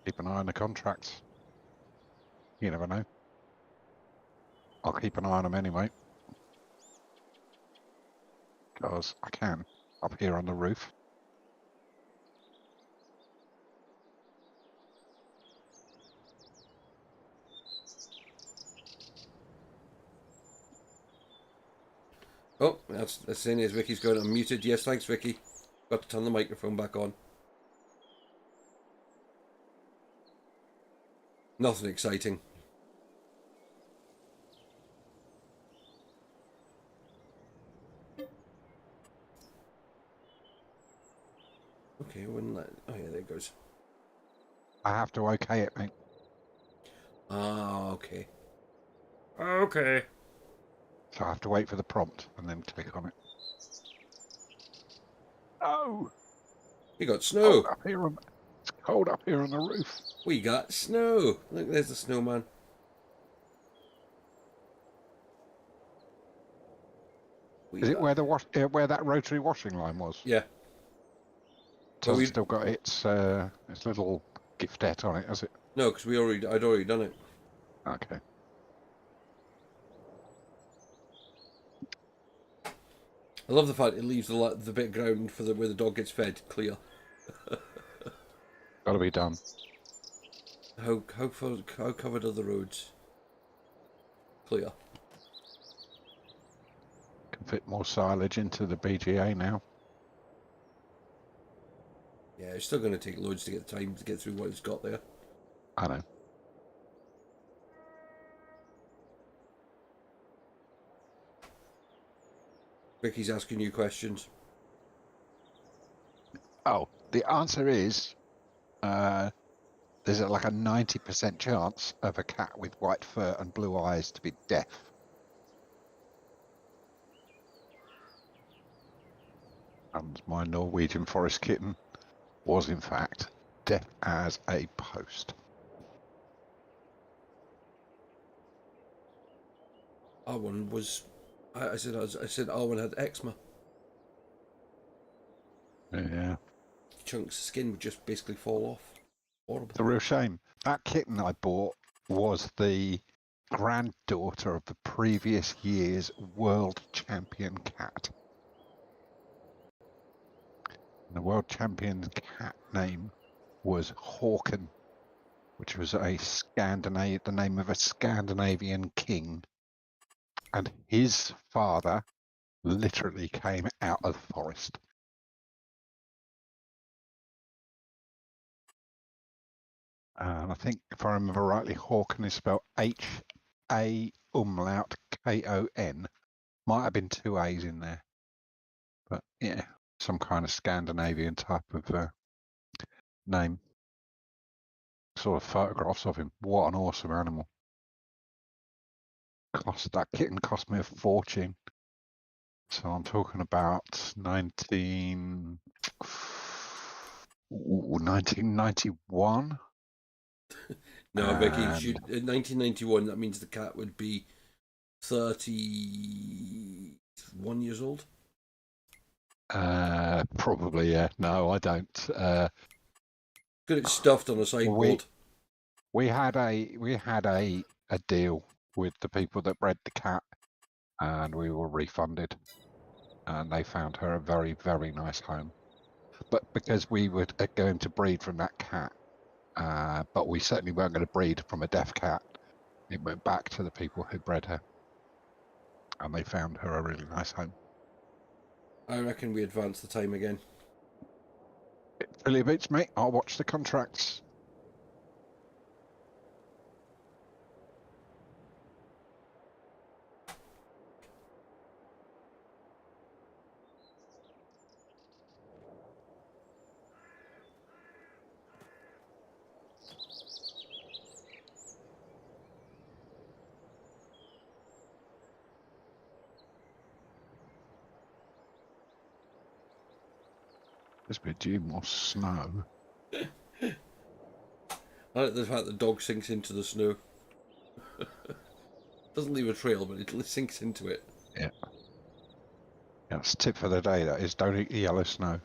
[SPEAKER 2] Keep an eye on the contracts. You never know. I'll keep an eye on them anyway. Because I can. Up here on the roof.
[SPEAKER 1] Oh, that's saying as Vicky's going unmuted. Yes, thanks, Vicky. Got to turn the microphone back on. Nothing exciting. Okay, wouldn't let. Oh yeah, there it goes.
[SPEAKER 2] I have to okay it, mate.
[SPEAKER 1] Ah, okay. Okay.
[SPEAKER 2] So I have to wait for the prompt and then click on it. Oh!
[SPEAKER 1] We got snow.
[SPEAKER 2] It's cold up here on the roof.
[SPEAKER 1] We got snow. Look, there's the snowman.
[SPEAKER 2] Is it where where that rotary washing line was?
[SPEAKER 1] Yeah.
[SPEAKER 2] So it's still got its little giftette on it, has it?
[SPEAKER 1] No, because I'd already done it.
[SPEAKER 2] Okay.
[SPEAKER 1] I love the fact it leaves the bit of ground for where the dog gets fed clear.
[SPEAKER 2] Got to be done.
[SPEAKER 1] How covered are the roads? Clear.
[SPEAKER 2] Can fit more silage into the BGA now.
[SPEAKER 1] Yeah, it's still going to take loads to get the time to get through what it's got there.
[SPEAKER 2] I know.
[SPEAKER 1] Vicky's asking you questions.
[SPEAKER 2] Oh, the answer is there's like a 90% chance of a cat with white fur and blue eyes to be deaf. And my Norwegian forest kitten was in fact deaf as a post.
[SPEAKER 1] Arwen was. I said Arwen had eczema.
[SPEAKER 2] Yeah.
[SPEAKER 1] Chunks of skin would just basically fall off. Horrible.
[SPEAKER 2] It's a real shame. That kitten I bought was the granddaughter of the previous year's world champion cat. And the world champion cat name was Hawken, which was the name of a Scandinavian king. And his father literally came out of the forest. And I think, if I remember rightly, Hawken is spelled H-A-W-K-E-N. A umlaut KON. Might have been two A's in there, but yeah, some kind of Scandinavian type of name. Sort of photographs of him. What an awesome animal! That kitten cost me a fortune. So I'm talking about 1991.
[SPEAKER 1] No, Vicky, should, in 1991, that means the cat would be 31 years old.
[SPEAKER 2] Probably, yeah. No, I don't.
[SPEAKER 1] Got it stuffed on a sideboard.
[SPEAKER 2] We had a deal with the people that bred the cat, and we were refunded, and they found her a very, very nice home. But because we were going to breed from that cat, but we certainly weren't going to breed from a deaf cat, it went back to the people who bred her, and they found her a really nice home.
[SPEAKER 1] I reckon we advance the time again.
[SPEAKER 2] It really beats me. I'll watch the contracts. There's been due more snow.
[SPEAKER 1] I like the fact the dog sinks into the snow. Doesn't leave a trail, but it sinks into it.
[SPEAKER 2] Yeah. That's a tip for the day, that is, don't eat the yellow snow.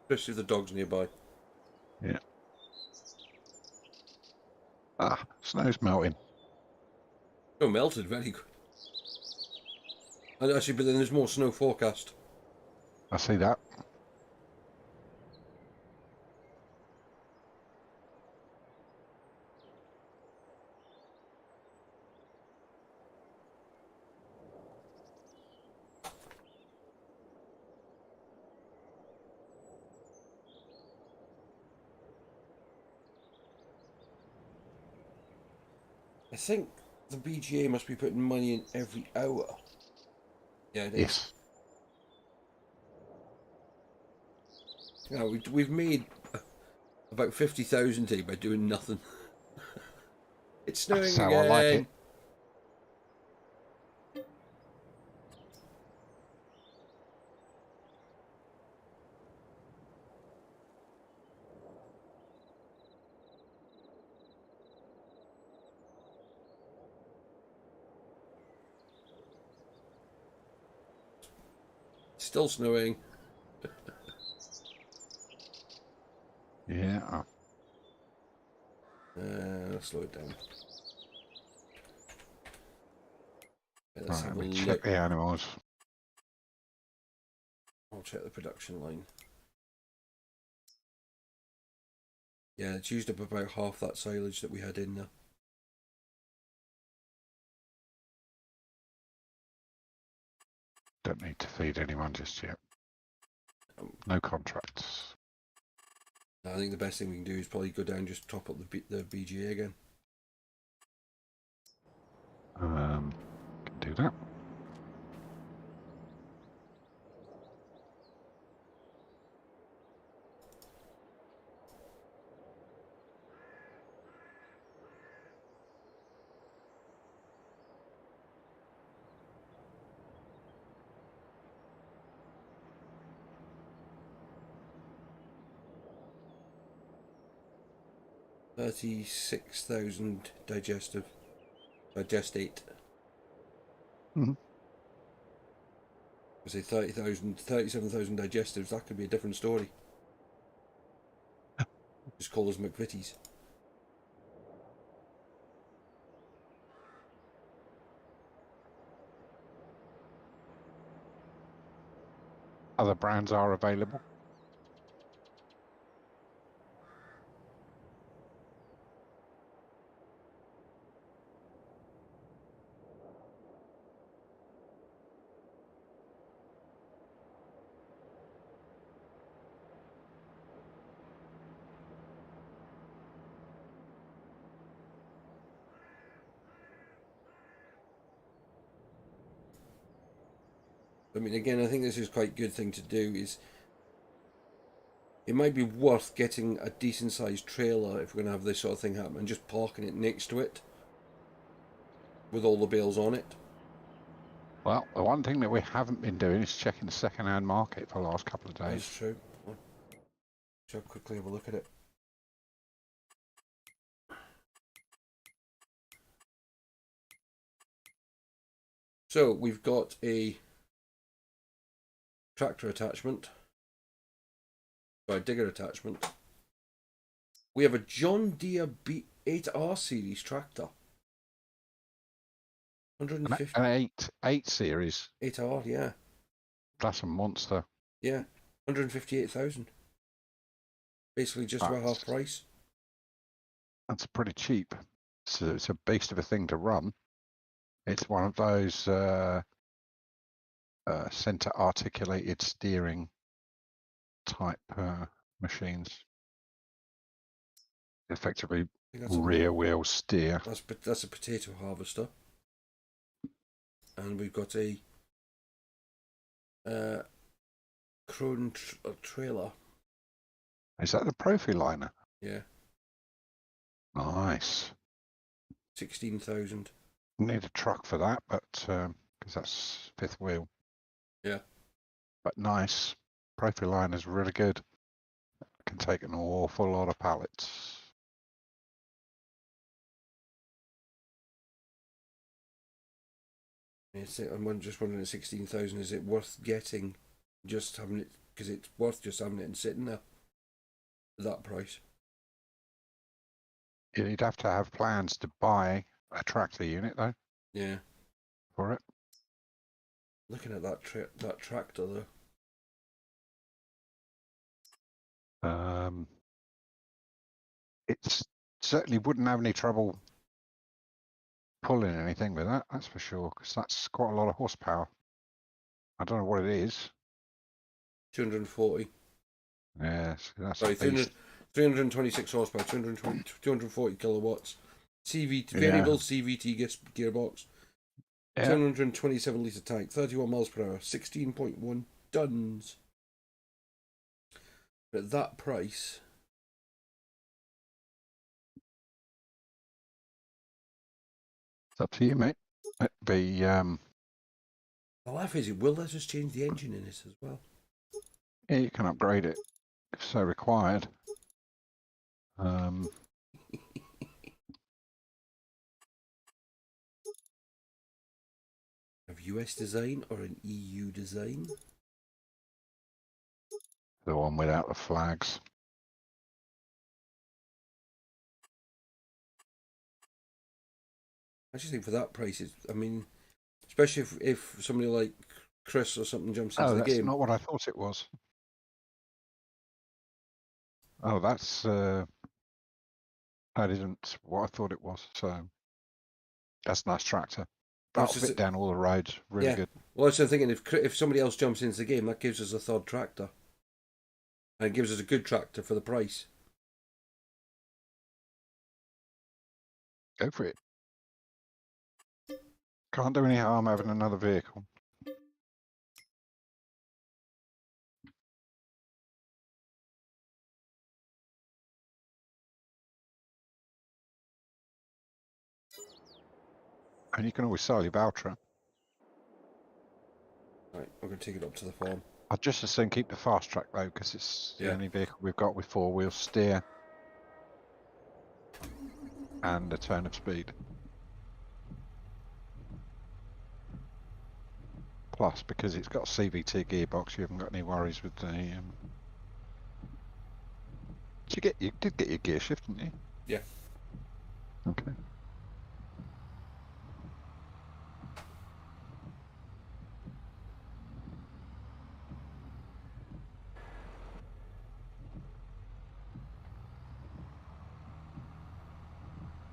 [SPEAKER 1] Especially if the dog's nearby.
[SPEAKER 2] Yeah. Ah, snow's melting.
[SPEAKER 1] Oh, melted, very good. And actually, but then there's more snow forecast.
[SPEAKER 2] I see that.
[SPEAKER 1] I think the BGA must be putting money in every hour. Yeah, it is.
[SPEAKER 2] Yes.
[SPEAKER 1] Yeah, we've made about 50,000 today by doing nothing. It's snowing
[SPEAKER 2] That's how
[SPEAKER 1] again.
[SPEAKER 2] I like it.
[SPEAKER 1] Still snowing.
[SPEAKER 2] Yeah.
[SPEAKER 1] Let's slow it down. Let's
[SPEAKER 2] Right,
[SPEAKER 1] have
[SPEAKER 2] let
[SPEAKER 1] a
[SPEAKER 2] me
[SPEAKER 1] look.
[SPEAKER 2] check the animals.
[SPEAKER 1] I'll check the production line. Yeah, it's used up about half that silage that we had in there.
[SPEAKER 2] Don't need to feed anyone just yet. No contracts.
[SPEAKER 1] I think the best thing we can do is probably go down and just top up the BGA again.
[SPEAKER 2] Can do that.
[SPEAKER 1] $36,000 digestate.
[SPEAKER 2] Mm-hmm.
[SPEAKER 1] I say 30,000, 37,000 digestives. That could be a different story. Just call us McVitie's.
[SPEAKER 2] Other brands are available.
[SPEAKER 1] I mean, again, I think this is quite a good thing to do. Is it might be worth getting a decent sized trailer if we're going to have this sort of thing happen, and just parking it next to it with all the bales on it.
[SPEAKER 2] Well, the one thing that we haven't been doing is checking the second-hand market for the last couple of days.
[SPEAKER 1] That's true. Shall quickly have a look at it. So we've got a tractor attachment, a digger attachment. We have a John Deere B8R series tractor. 150.
[SPEAKER 2] An 8 series.
[SPEAKER 1] 8R, yeah.
[SPEAKER 2] That's a monster.
[SPEAKER 1] Yeah, 158,000. Basically just about half price.
[SPEAKER 2] That's pretty cheap. So it's a beast of a thing to run. It's one of those center articulated steering type machines. Effectively rear wheel steer.
[SPEAKER 1] That's a potato harvester. And we've got a Crone trailer.
[SPEAKER 2] Is that the Profiliner?
[SPEAKER 1] Yeah.
[SPEAKER 2] Nice.
[SPEAKER 1] 16,000.
[SPEAKER 2] Need a truck for that, but because that's fifth wheel.
[SPEAKER 1] Yeah.
[SPEAKER 2] But nice. Profiliner's really good. Can take an awful lot of pallets.
[SPEAKER 1] I'm just wondering at 16,000, is it worth getting, just having it, because it's worth just having it and sitting there at that price?
[SPEAKER 2] You'd have to have plans to buy a tractor unit though.
[SPEAKER 1] Yeah.
[SPEAKER 2] For it.
[SPEAKER 1] Looking at that tractor
[SPEAKER 2] though. It certainly wouldn't have any trouble pulling anything with that, that's for sure, because that's quite a lot of horsepower. I don't know what it is.
[SPEAKER 1] 240.
[SPEAKER 2] Yes, that's
[SPEAKER 1] Sorry, 326 horsepower, 240 kilowatts. Variable CVT gearbox. Yeah. 227 litre tank, 31 miles per hour, 16.1 tons. But at that price,
[SPEAKER 2] it's up to you, mate. It'd be
[SPEAKER 1] the laugh is, it will let us change the engine in it as well.
[SPEAKER 2] Yeah, you can upgrade it if so required.
[SPEAKER 1] Have US design or an EU design?
[SPEAKER 2] The one without the flags.
[SPEAKER 1] I just think for that price, I mean, especially if somebody like Chris or something jumps into the game.
[SPEAKER 2] That's not what I thought it was. Oh, that's that isn't what I thought it was. So that's a nice tractor. That'll fit down all the roads. Really good.
[SPEAKER 1] Well, I was thinking if somebody else jumps into the game, that gives us a third tractor, and it gives us a good tractor for the price.
[SPEAKER 2] Go for it. Can't do any harm having another vehicle. And you can always sell your Valtra.
[SPEAKER 1] Right, I'm going to take it up to the farm.
[SPEAKER 2] I'd just as soon keep the fast track though, because it's the only vehicle we've got with 4-wheel steer and a turn of speed. Plus, because it's got a CVT gearbox, you haven't got any worries with the. You did get your gear shift, didn't you?
[SPEAKER 1] Yeah.
[SPEAKER 2] Okay.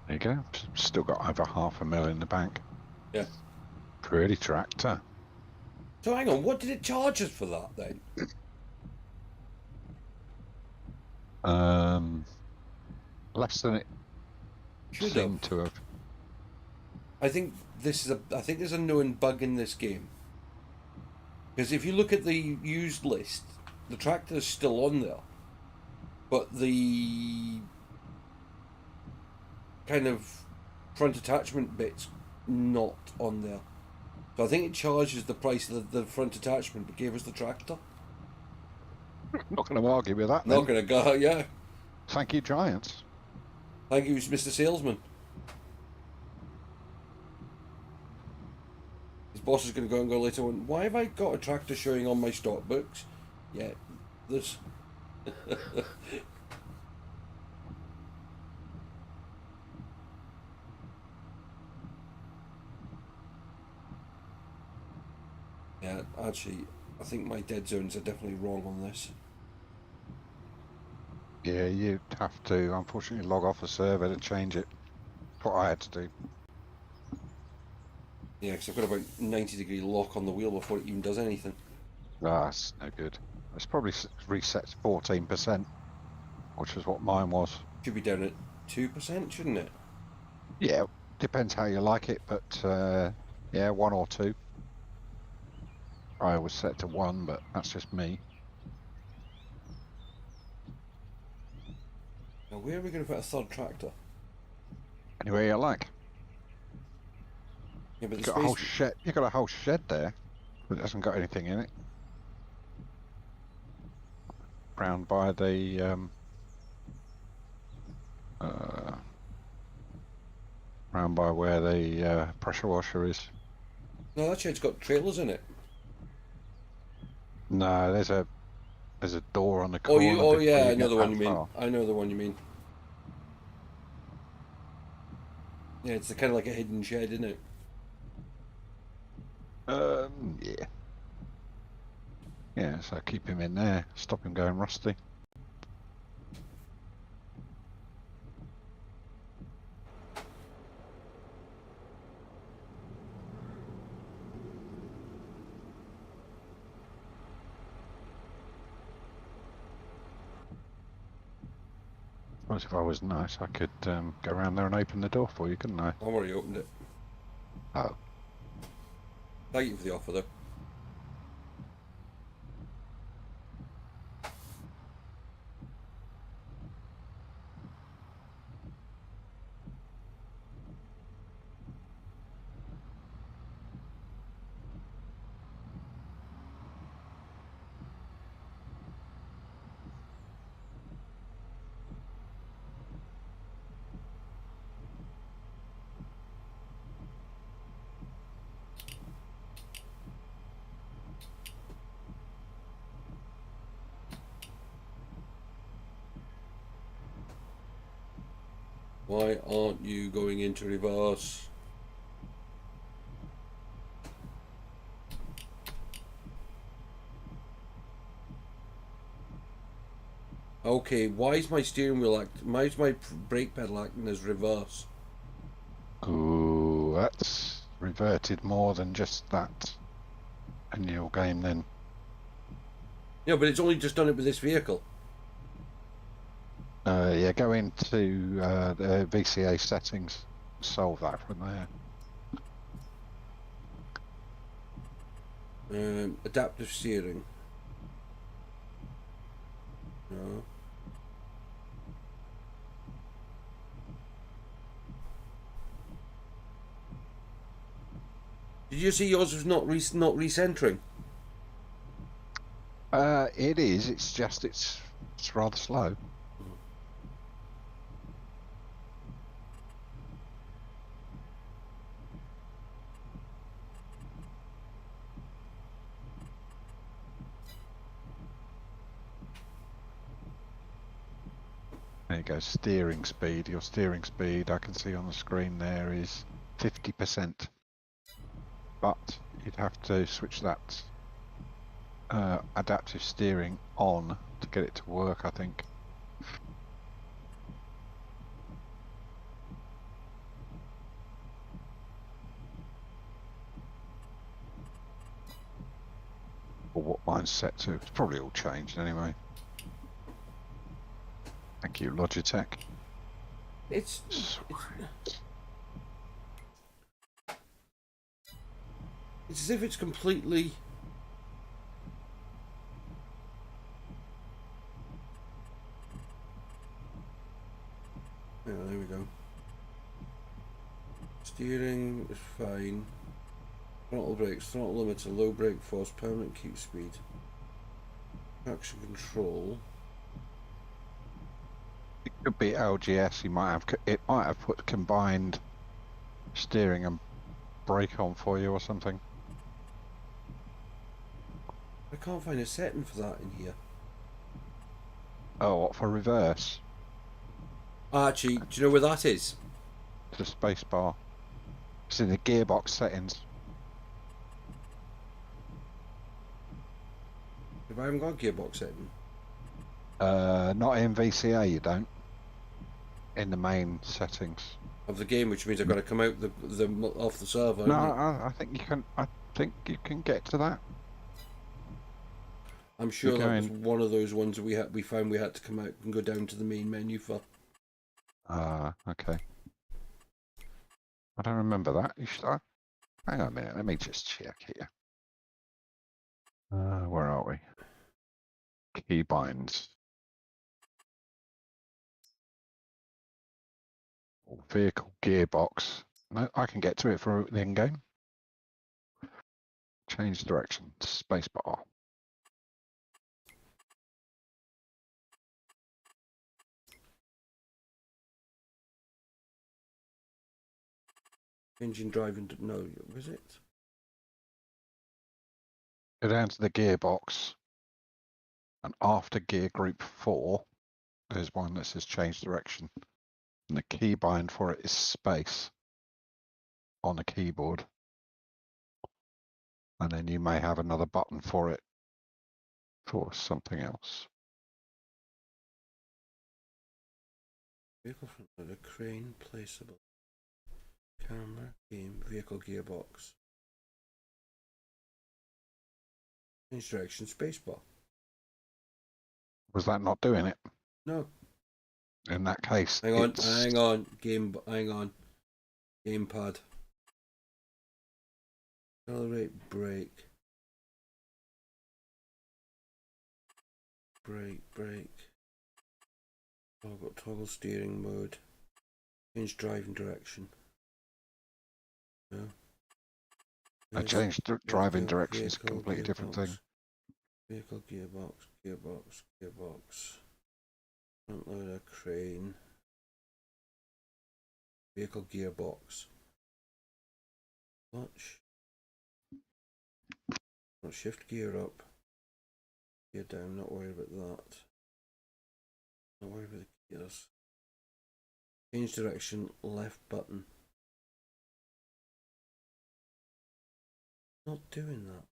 [SPEAKER 2] There you go. Still got over $500,000 in the bank.
[SPEAKER 1] Yeah.
[SPEAKER 2] Pretty tractor.
[SPEAKER 1] So hang on, what did it charge us for that then?
[SPEAKER 2] Less than it seemed to have.
[SPEAKER 1] I think there's a known bug in this game. Because if you look at the used list, the tractor is still on there, but the kind of front attachment bit's not on there. So I think it charges the price of the front attachment but gave us the tractor.
[SPEAKER 2] Not going to argue with that.
[SPEAKER 1] Not
[SPEAKER 2] Then.
[SPEAKER 1] going to go, yeah.
[SPEAKER 2] Thank you, Giants.
[SPEAKER 1] Thank you, Mr. Salesman. His boss is going to go and go later on, why have I got a tractor showing on my stock books? Yeah, this. Yeah, actually, I think my dead zones are definitely wrong on this.
[SPEAKER 2] Yeah, you'd have to, unfortunately, log off a server to change it. That's what I had to do.
[SPEAKER 1] Yeah, because I've got about 90-degree lock on the wheel before it even does anything.
[SPEAKER 2] That's no good. It's probably reset to 14%, which is what mine was.
[SPEAKER 1] Should be down at 2%, shouldn't it?
[SPEAKER 2] Yeah, depends how you like it, but yeah, 1 or 2. I was set to 1, but that's just me.
[SPEAKER 1] Now, where are we going to put a third tractor?
[SPEAKER 2] Anywhere you like.
[SPEAKER 1] Yeah, but the
[SPEAKER 2] You've got a whole
[SPEAKER 1] space.
[SPEAKER 2] shed. You've got a whole shed there, but it hasn't got anything in it. Round by the round by where the pressure washer is.
[SPEAKER 1] No, that shed's got trailers in it.
[SPEAKER 2] No, there's a door on the
[SPEAKER 1] Oh, you.
[SPEAKER 2] corner
[SPEAKER 1] Oh,
[SPEAKER 2] before
[SPEAKER 1] yeah,
[SPEAKER 2] you
[SPEAKER 1] I know
[SPEAKER 2] get
[SPEAKER 1] the one
[SPEAKER 2] that
[SPEAKER 1] you mean.
[SPEAKER 2] far.
[SPEAKER 1] I know the one you mean. Yeah, it's kind of like a hidden shed, isn't it?
[SPEAKER 2] Yeah. Yeah, so keep him in there, stop him going rusty. I suppose if I was nice, I could go around there and open the door for you, couldn't I?
[SPEAKER 1] I've already opened it.
[SPEAKER 2] Oh.
[SPEAKER 1] Thank you for the offer, though. Why aren't you going into reverse? Okay, why is my steering wheel why is my brake pedal acting as reverse?
[SPEAKER 2] Ooh, that's reverted more than just that in your game then.
[SPEAKER 1] Yeah, but it's only just done it with this vehicle.
[SPEAKER 2] Yeah, go into the VCA settings, solve that from there.
[SPEAKER 1] Adaptive steering. No. Did you see yours was not recentering?
[SPEAKER 2] It is, it's just it's rather slow. There you go, steering speed. Your steering speed, I can see on the screen there, is 50%. But you'd have to switch that adaptive steering on to get it to work, I think. Or what mine's set to. It's probably all changed anyway. Thank you, Logitech.
[SPEAKER 1] It's as if it's completely Yeah, there we go. Steering is fine. Throttle brakes, throttle limiter, low brake force, permanent keep speed. Traction control.
[SPEAKER 2] It could be LGS. It might have put combined steering and brake on for you or something.
[SPEAKER 1] I can't find a setting for that in here.
[SPEAKER 2] Oh, what, for reverse?
[SPEAKER 1] Actually, do you know where that is?
[SPEAKER 2] The space bar. It's in the gearbox settings.
[SPEAKER 1] If I haven't got a gearbox setting.
[SPEAKER 2] Not in VCA, you don't. In the main settings
[SPEAKER 1] Of the game, which means I've got to come out off the server.
[SPEAKER 2] No, I think you can. I think you can get to that.
[SPEAKER 1] I'm sure that was one of those ones that we found we had to come out and go down to the main menu for.
[SPEAKER 2] Okay. I don't remember that. You should. Hang on a minute. Let me just check here. Where are we? Keybinds. Vehicle gearbox. No, I can get to it for the end game. Change direction. Spacebar.
[SPEAKER 1] Engine driving. No, is it?
[SPEAKER 2] Go down to the gearbox, and after gear group 4, there's one that says change direction, and the keybind for it is space on the keyboard, and then you may have another button for it for something else.
[SPEAKER 1] Vehicle front loader, crane, placeable. Camera, game, vehicle gearbox. Change direction, spacebar.
[SPEAKER 2] Was that not doing it?
[SPEAKER 1] No.
[SPEAKER 2] In that case,
[SPEAKER 1] hang on, hang on, gamepad. Accelerate, brake. Brake. Toggle steering mode. Change driving direction. No.
[SPEAKER 2] I changed driving direction. It's a completely different thing.
[SPEAKER 1] Vehicle gearbox. Front loader, crane. Vehicle gearbox. Clutch. Shift gear up. Gear down, not worried about that. Not worried about the gears. Change direction, left button. Not doing that.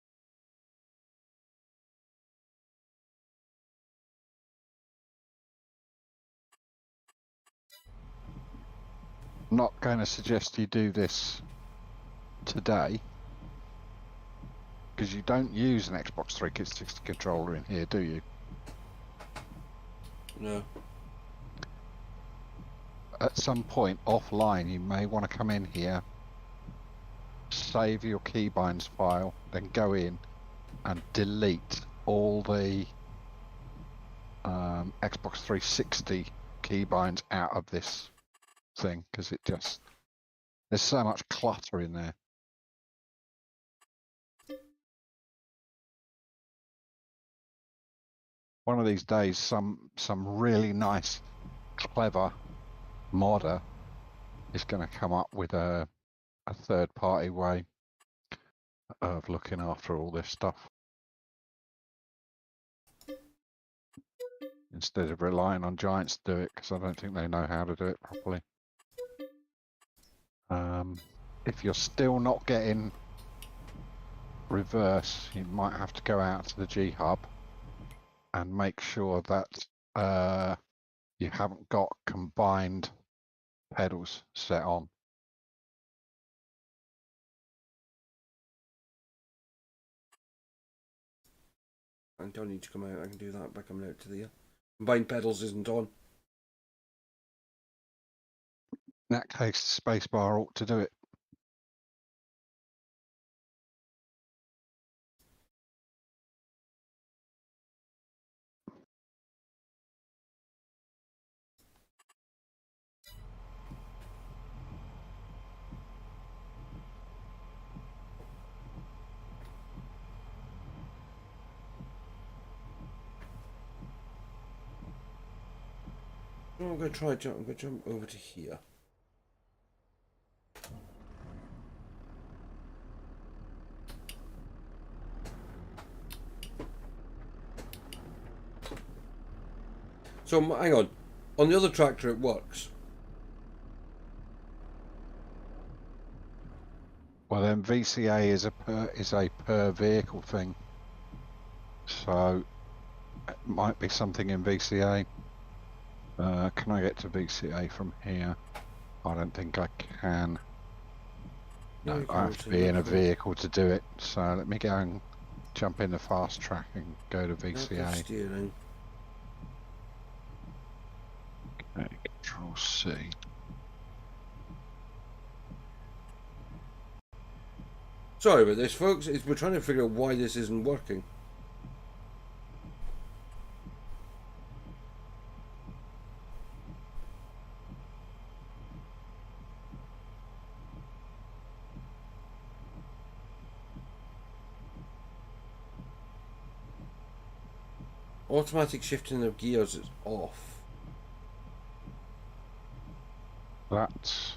[SPEAKER 2] I'm not going to suggest you do this today, because you don't use an Xbox 360 controller in here, do you?
[SPEAKER 1] No.
[SPEAKER 2] At some point offline, you may want to come in here, save your keybinds file, then go in and delete all the Xbox 360 keybinds out of this thing, because there's so much clutter in there. One of these days, some really nice, clever modder is going to come up with a third-party way of looking after all this stuff, instead of relying on giants to do it, because I don't think they know how to do it properly. If you're still not getting reverse, you might have to go out to the G Hub and make sure that you haven't got combined pedals set on.
[SPEAKER 1] I don't need to come out, I can do that by coming out to the combined pedals isn't on.
[SPEAKER 2] In that case, the spacebar ought to do it.
[SPEAKER 1] I'm going to try jump. I'm going to jump over to here. So hang on. On the other tractor, it works.
[SPEAKER 2] Well, then VCA is a per vehicle thing, so it might be something in VCA. Can I get to VCA from here? I don't think I can. No, I have to be in a vehicle to do it. So let me go and jump in the fast track and go to VCA.
[SPEAKER 1] Steering.
[SPEAKER 2] Okay, Control C.
[SPEAKER 1] Sorry about this, folks. We're trying to figure out why this isn't working. Automatic shifting of gears is off.
[SPEAKER 2] That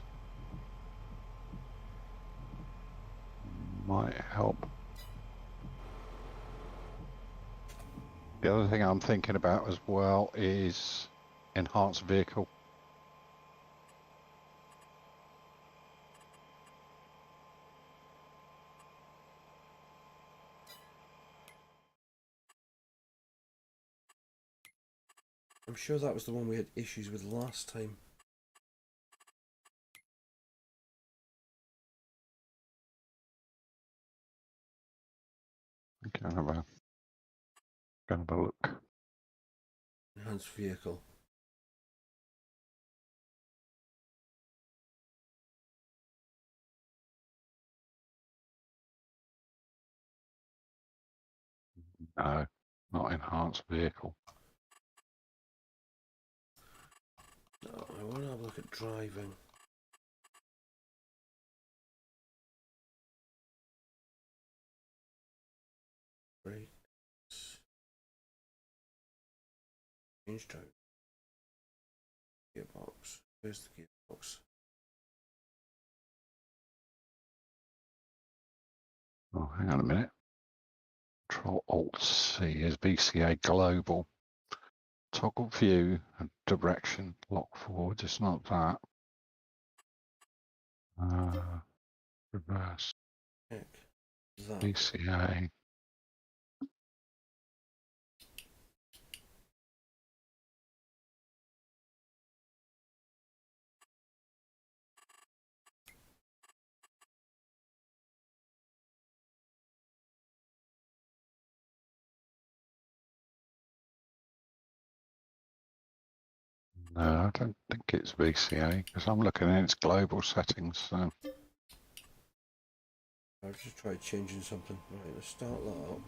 [SPEAKER 2] might help. The other thing I'm thinking about as well is enhanced vehicle.
[SPEAKER 1] I'm sure that was the one we had issues with last time.
[SPEAKER 2] Okay, gonna have a look.
[SPEAKER 1] Enhanced vehicle.
[SPEAKER 2] No, not enhanced vehicle.
[SPEAKER 1] No, I want to have a look at driving. Right. Change driving. Gearbox. Where's the gearbox?
[SPEAKER 2] Oh, hang on a minute. Control Alt C is VCA global. Toggle view and direction lock forward. It's not that. Reverse.
[SPEAKER 1] Heck, that.
[SPEAKER 2] VCA. No, I don't think it's VCA because I'm looking at its global settings. So.
[SPEAKER 1] I've just tried changing something. Right, let's start that up.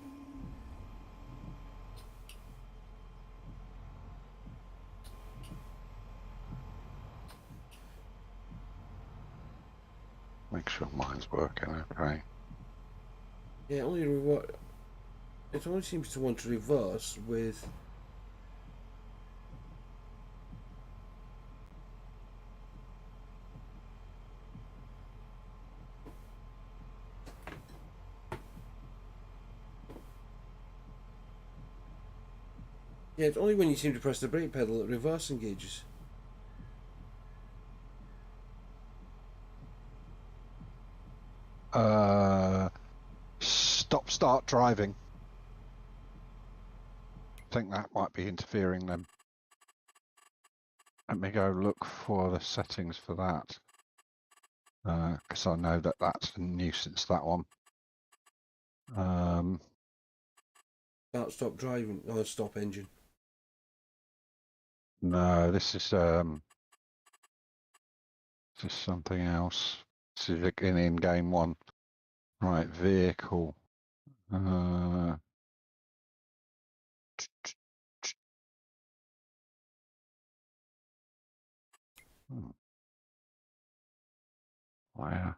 [SPEAKER 2] Make sure mine's working okay.
[SPEAKER 1] Yeah, it only seems to want to reverse with. Yeah, it's only when you seem to press the brake pedal that reverse engages.
[SPEAKER 2] Start driving. I think that might be interfering then. Let me go look for the settings for that. Because I know that that's a nuisance, that one.
[SPEAKER 1] Stop driving. Oh, stop engine.
[SPEAKER 2] No, this is something else. This is an in-game one. Right, vehicle. Where?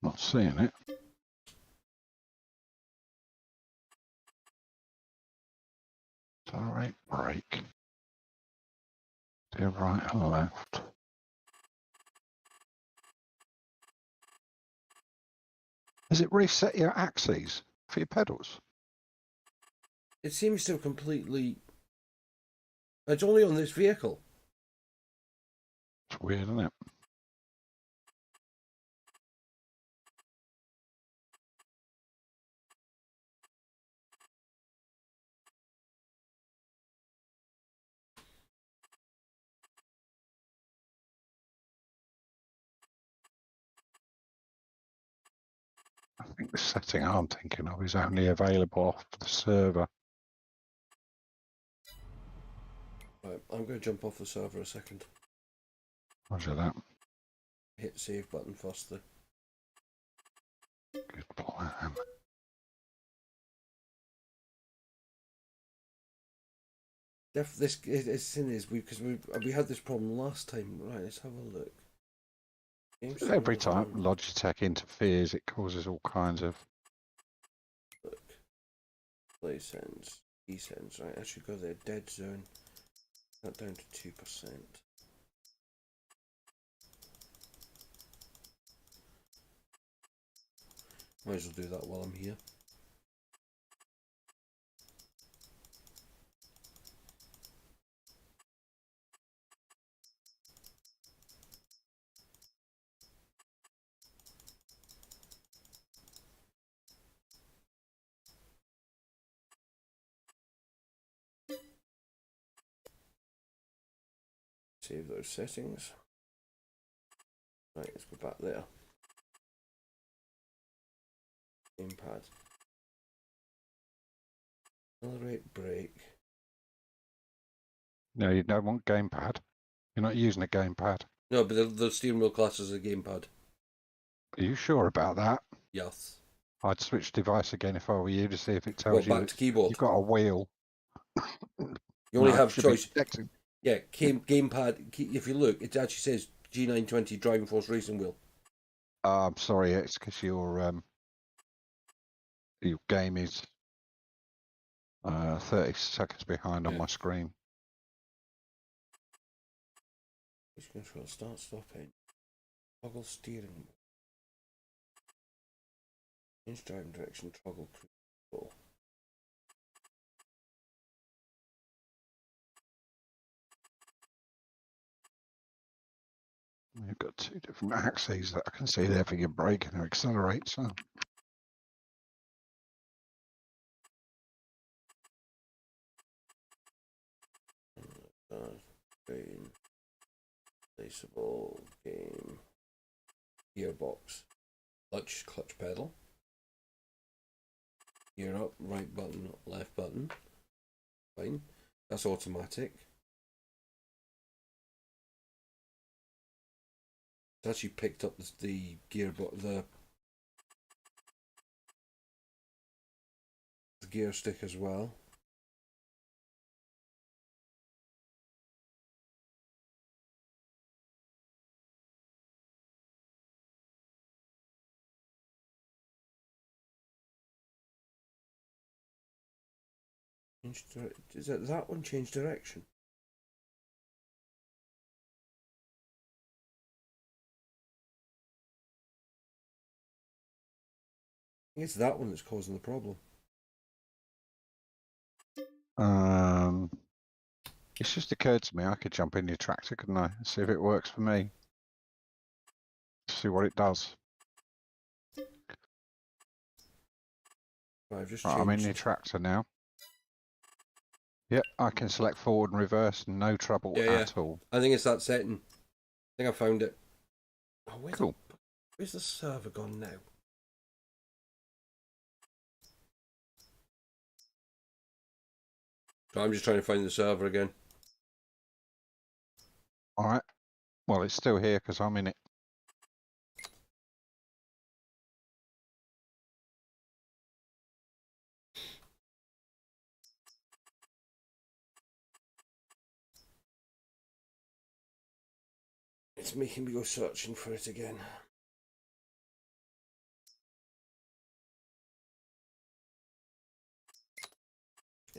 [SPEAKER 2] Not seeing it. Accelerate, brake. To right and left. Has it reset your axes for your pedals?
[SPEAKER 1] It seems to have completely... It's only on this vehicle.
[SPEAKER 2] It's weird, isn't it? I think the setting I'm thinking of is only available off the server.
[SPEAKER 1] Right, I'm going to jump off the server a second.
[SPEAKER 2] Roger that.
[SPEAKER 1] Hit save button first though.
[SPEAKER 2] Good plan.
[SPEAKER 1] This thing is because we had this problem last time. Right, let's have a look.
[SPEAKER 2] Every time Logitech interferes, it causes all kinds of...
[SPEAKER 1] Look. Play sense. E-sense. Right, I should go there. Dead zone. That down to 2%. Might as well do that while I'm here. Save those settings. Right, let's go back there. Gamepad. Accelerate, brake.
[SPEAKER 2] No, you don't want gamepad. You're not using a gamepad.
[SPEAKER 1] No, but the steering wheel class is a gamepad.
[SPEAKER 2] Are you sure about that?
[SPEAKER 1] Yes.
[SPEAKER 2] I'd switch device again if I were you to see if it
[SPEAKER 1] Well,
[SPEAKER 2] tells you
[SPEAKER 1] back to keyboard.
[SPEAKER 2] you've got a wheel.
[SPEAKER 1] You only
[SPEAKER 2] No,
[SPEAKER 1] have
[SPEAKER 2] should be
[SPEAKER 1] choice.
[SPEAKER 2] detecting.
[SPEAKER 1] Yeah, gamepad. If you look, it actually says G920 Driving Force Racing Wheel.
[SPEAKER 2] I'm sorry, it's because your game is 30 seconds behind on my screen.
[SPEAKER 1] Push control, start, stopping. Toggle steering. Change driving direction, toggle cruise control.
[SPEAKER 2] You've got two different axes that I can see there for your brake and your accelerate. So
[SPEAKER 1] Game. Placeable. Game. Gearbox. Clutch pedal. Gear up, right button, left button. Fine. That's automatic. It's actually picked up the gearbox, the gear stick as well. Is that one change direction? I think it's that one that's causing the problem.
[SPEAKER 2] It's just occurred to me I could jump in your tractor, couldn't I? See if it works for me. See what it does.
[SPEAKER 1] Right, I've just
[SPEAKER 2] Right,
[SPEAKER 1] changed.
[SPEAKER 2] I'm in your tractor now. Yep, I can select forward and reverse, no trouble at all.
[SPEAKER 1] I think it's that setting. I think I found it. Oh,
[SPEAKER 2] Cool.
[SPEAKER 1] Where's the server gone now? So I'm just trying to find the server again.
[SPEAKER 2] All right. Well, it's still here because I'm in it.
[SPEAKER 1] It's making me go searching for it again.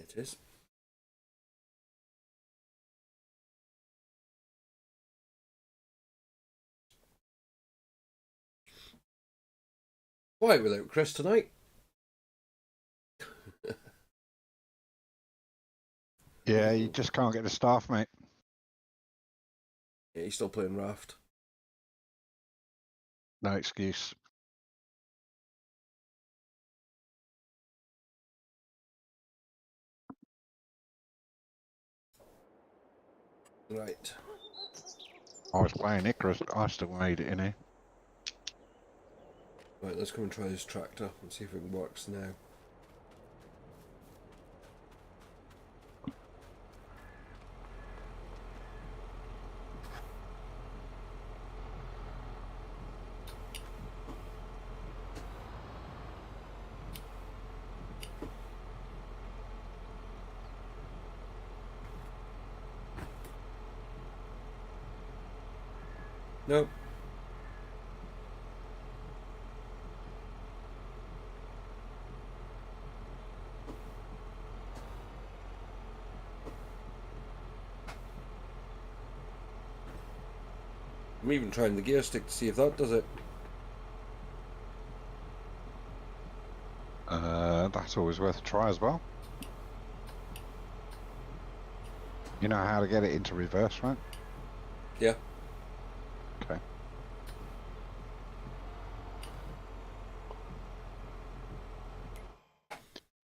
[SPEAKER 1] It is. Quiet without Chris tonight.
[SPEAKER 2] Yeah, you just can't get the staff, mate.
[SPEAKER 1] Yeah, he's still playing Raft.
[SPEAKER 2] No excuse.
[SPEAKER 1] Right.
[SPEAKER 2] I was playing Icarus, but I still made it in here.
[SPEAKER 1] Right, let's come and try this tractor and see if it works now. Nope. I'm even trying the gear stick to see if that does it.
[SPEAKER 2] That's always worth a try as well. You know how to get it into reverse, right?
[SPEAKER 1] Yeah.
[SPEAKER 2] Okay.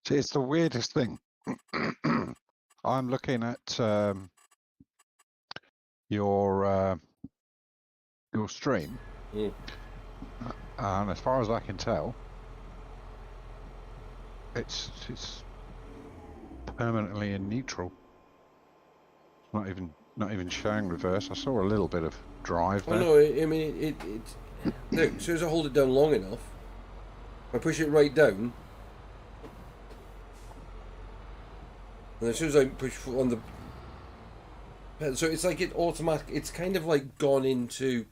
[SPEAKER 2] See, it's the weirdest thing. I'm looking at your stream, and as far as I can tell, it's permanently in neutral. Not even showing reverse. I saw a little bit of drive there.
[SPEAKER 1] Oh no, I mean it look, as soon as I hold it down long enough, I push it right down, and as soon as I push on the pedal, so it's like it automatic. It's kind of like gone into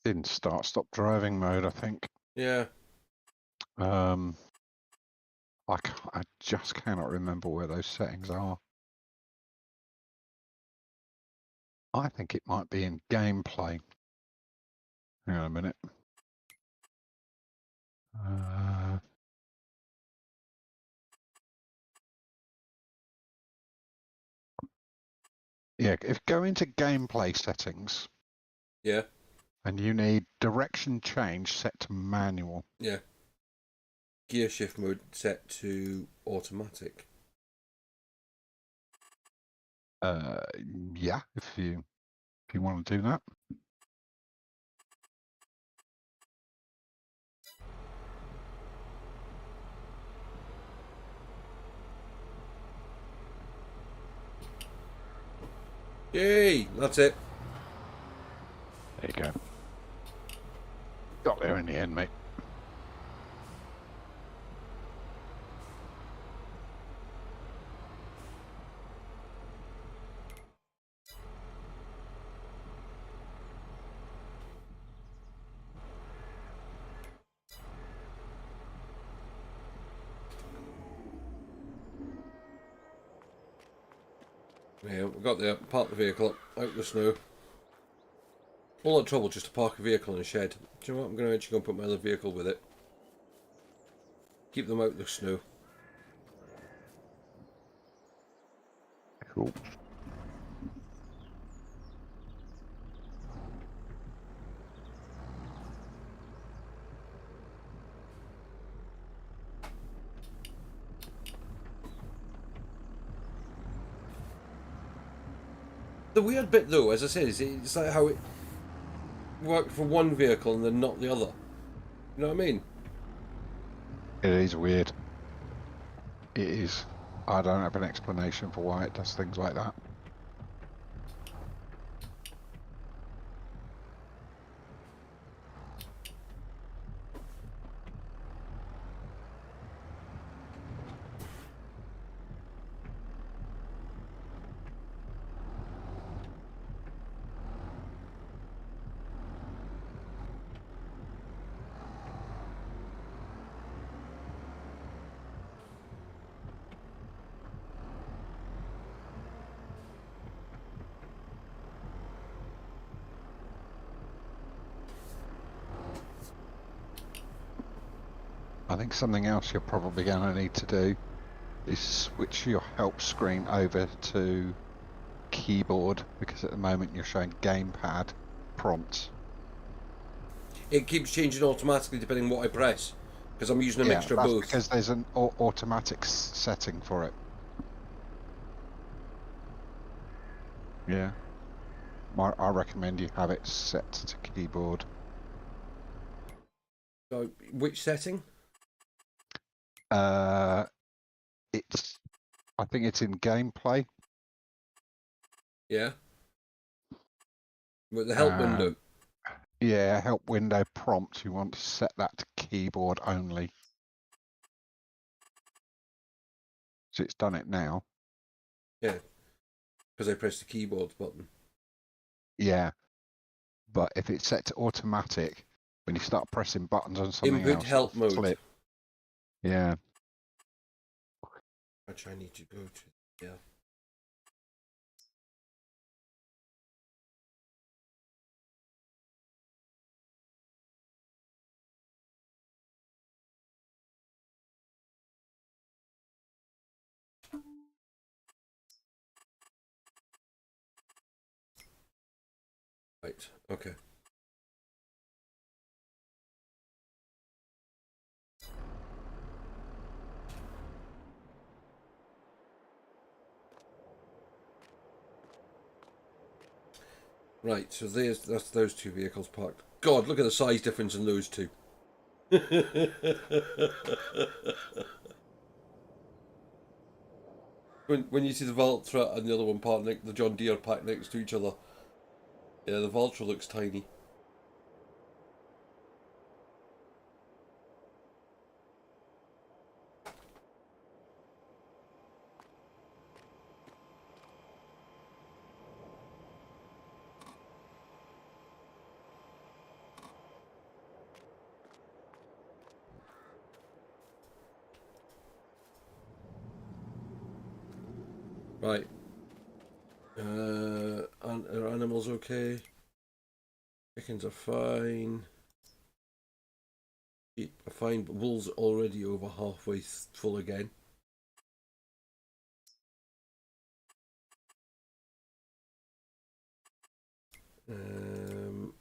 [SPEAKER 2] In start-stop driving mode, I think.
[SPEAKER 1] yeah.
[SPEAKER 2] I just cannot remember where those settings are. I think it might be in gameplay. Hang on a minute. Yeah, if go into gameplay settings.
[SPEAKER 1] Yeah.
[SPEAKER 2] And you need direction change set to manual.
[SPEAKER 1] Yeah. Gear shift mode set to automatic.
[SPEAKER 2] Yeah, if you want to do that.
[SPEAKER 1] Yay! That's it.
[SPEAKER 2] There you go. Got there in the end, mate.
[SPEAKER 1] Yeah, we got there, parked the vehicle out in the snow. All that trouble just to park a vehicle in a shed. Do you know what? I'm going to actually go and put my other vehicle with it. Keep them out in the snow.
[SPEAKER 2] Cool.
[SPEAKER 1] The weird bit though, as I said, is it's like how it worked for one vehicle and then not the other. You know what I mean?
[SPEAKER 2] It is weird. It is. I don't have an explanation for why it does things like that. I think something else you're probably going to need to do is switch your help screen over to keyboard, because at the moment you're showing gamepad prompts.
[SPEAKER 1] It keeps changing automatically depending on what I press, because I'm using a mixture of
[SPEAKER 2] That's
[SPEAKER 1] both.
[SPEAKER 2] because there's an automatic setting for it. Yeah. I recommend you have it set to keyboard.
[SPEAKER 1] So, which setting?
[SPEAKER 2] It's, I think it's in gameplay.
[SPEAKER 1] Yeah. With the help window.
[SPEAKER 2] Yeah, help window prompt. You want to set that to keyboard only. So it's done it now.
[SPEAKER 1] Yeah. Because I pressed the keyboard button.
[SPEAKER 2] Yeah. But if it's set to automatic, when you start pressing buttons on something
[SPEAKER 1] Input
[SPEAKER 2] else,
[SPEAKER 1] help mode.
[SPEAKER 2] flip. Yeah.
[SPEAKER 1] Which I need to go to. Yeah. Right. Okay. Right, so that's those two vehicles parked. God, look at the size difference in those two. when you see the Valtra and the other one parked the John Deere parked next to each other, yeah, the Valtra looks tiny. Right. Are animals okay? Chickens are fine. Sheep are fine, but wool's already over halfway full again.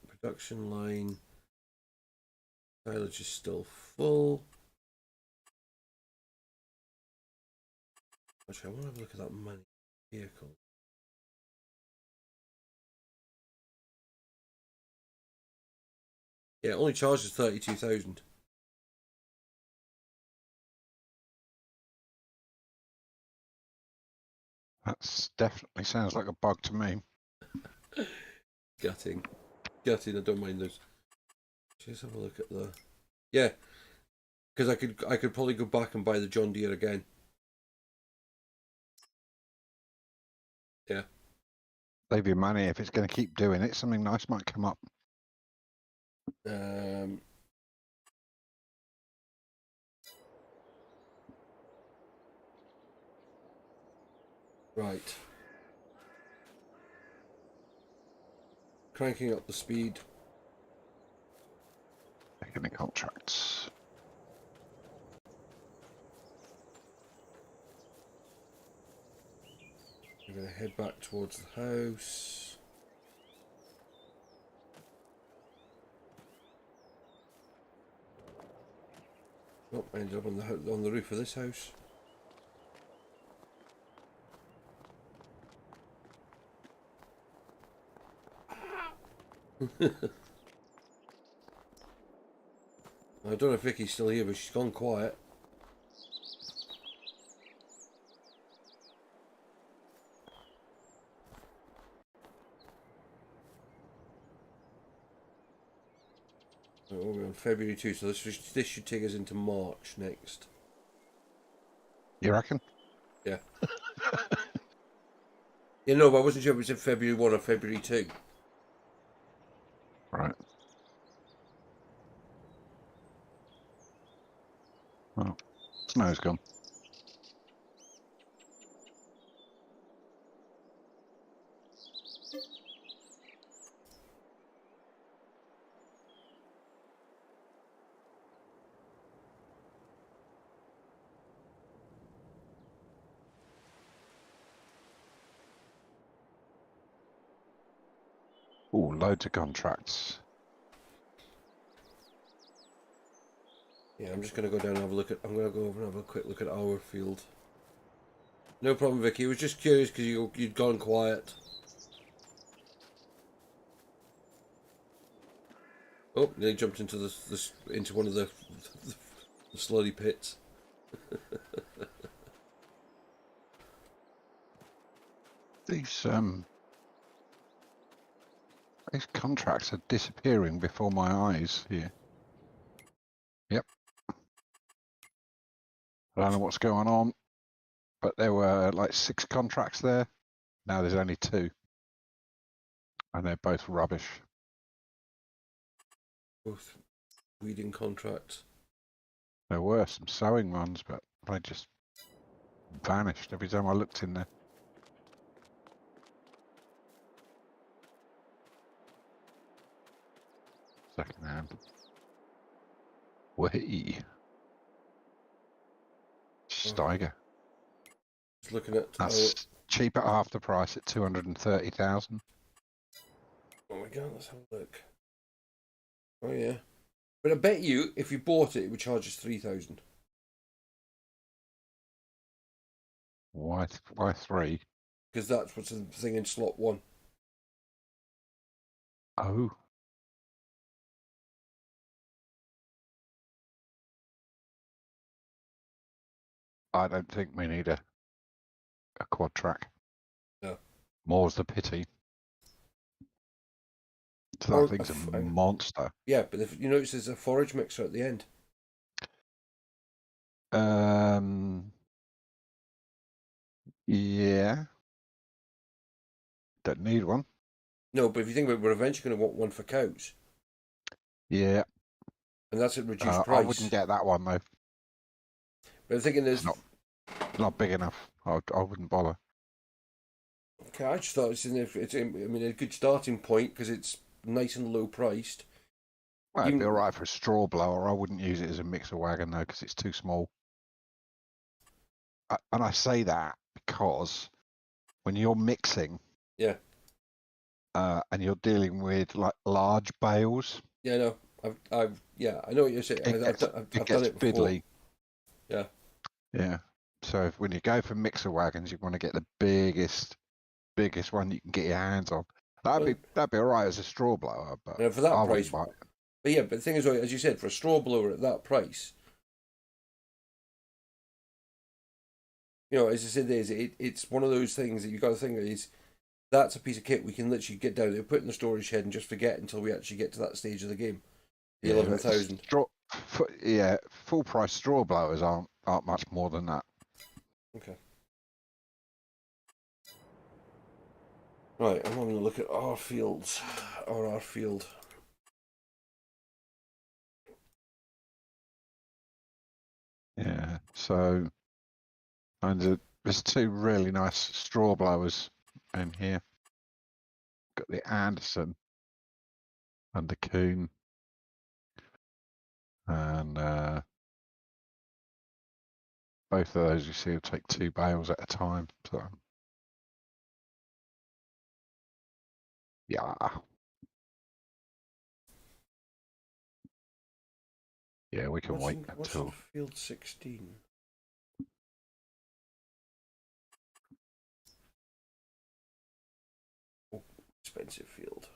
[SPEAKER 1] Production line. Silage is still full. Actually, I want to have a look at that money vehicle. Yeah, it only charges 32,000.
[SPEAKER 2] That's definitely sounds like a bug to me.
[SPEAKER 1] Gutting. Gutting, I don't mind those. Let's have a look at the... Yeah, because I could probably go back and buy the John Deere again. Yeah.
[SPEAKER 2] Save your money. If it's going to keep doing it, something nice might come up.
[SPEAKER 1] Right. Cranking up the speed.
[SPEAKER 2] Taking the contracts.
[SPEAKER 1] We're going to head back towards the house. Oh, I ended up on the roof of this house. I don't know if Vicky's still here, but she's gone quiet. Oh, we're on February 2, so this should take us into March next.
[SPEAKER 2] You reckon?
[SPEAKER 1] Yeah. Yeah, no, but I wasn't sure if it was in February 1 or February 2.
[SPEAKER 2] Right. Well, snow's gone. Oh, loads of contracts.
[SPEAKER 1] Yeah, I'm just going to go down and have a look at... I'm going to go over and have a quick look at our field. No problem, Vicky. I was just curious because you'd gone quiet. Oh, they jumped into into one of the slurry pits.
[SPEAKER 2] These contracts are disappearing before my eyes here. Yep. I don't know what's going on, but there were like 6 contracts there. Now there's only 2. And they're both rubbish.
[SPEAKER 1] Both weeding contracts.
[SPEAKER 2] There were some sowing ones, but they just vanished every time I looked in there. Second hand. Way. Steiger.
[SPEAKER 1] Just looking at...
[SPEAKER 2] That's cheap at half the price at 230,000.
[SPEAKER 1] Oh my god, let's have a look. Oh yeah. But I bet you, if you bought it, it would charge us 3,000.
[SPEAKER 2] Why 3?
[SPEAKER 1] Because that's what's the thing in slot 1.
[SPEAKER 2] Oh. I don't think we need a quad track.
[SPEAKER 1] No.
[SPEAKER 2] More's the pity. So that thing's a monster.
[SPEAKER 1] Yeah, but if you notice there's a forage mixer at the end.
[SPEAKER 2] Yeah. Don't need one.
[SPEAKER 1] No, but if you think about it, we're eventually going to want one for cows.
[SPEAKER 2] Yeah.
[SPEAKER 1] And that's at reduced price.
[SPEAKER 2] I wouldn't get that one though.
[SPEAKER 1] But I'm thinking there's...
[SPEAKER 2] Not big enough. I wouldn't bother.
[SPEAKER 1] Okay, I just thought it's a good starting point because it's nice and low priced.
[SPEAKER 2] Well, it'd be alright for a straw blower. I wouldn't use it as a mixer wagon though because it's too small. And I say that because when you're mixing,
[SPEAKER 1] yeah,
[SPEAKER 2] and you're dealing with like large bales,
[SPEAKER 1] yeah, no, I know what you're saying. I've done it before.
[SPEAKER 2] fiddly.
[SPEAKER 1] Yeah,
[SPEAKER 2] yeah. So when you go for mixer wagons, you want to get the biggest one you can get your hands on. That'd be alright as a straw blower, but
[SPEAKER 1] for that
[SPEAKER 2] I
[SPEAKER 1] price.
[SPEAKER 2] wouldn't buy it.
[SPEAKER 1] But yeah, but the thing is, as you said, for a straw blower at that price, you know, as I said, it's one of those things that you got to think is that's a piece of kit we can literally get down there, put in the storage shed, and just forget until we actually get to that stage of the game. The 11,000.
[SPEAKER 2] Yeah, full price straw blowers aren't much more than that.
[SPEAKER 1] Okay. Right, I'm having a look at our fields, or our field.
[SPEAKER 2] Yeah, so and there's 2 really nice straw blowers in here. Got the Anderson and the Kuhn, and both of those you see will take 2 bales at a time. So yeah, we can wait
[SPEAKER 1] What's
[SPEAKER 2] until
[SPEAKER 1] in field 16? Oh, expensive field.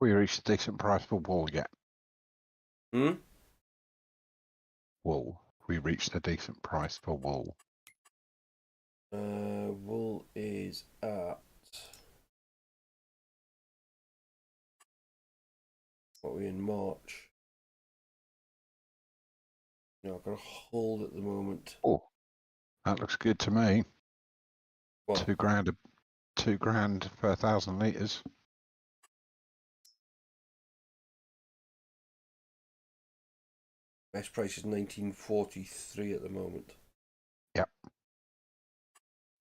[SPEAKER 2] we reach a decent price for wool yet. Wool. We reached a decent price for wool.
[SPEAKER 1] Wool is at... What are we in March? No, I've got a hold at the moment.
[SPEAKER 2] Oh, that looks good to me.
[SPEAKER 1] What?
[SPEAKER 2] £2,000 per 1,000 litres.
[SPEAKER 1] Best price is 1943 at the moment.
[SPEAKER 2] Yep.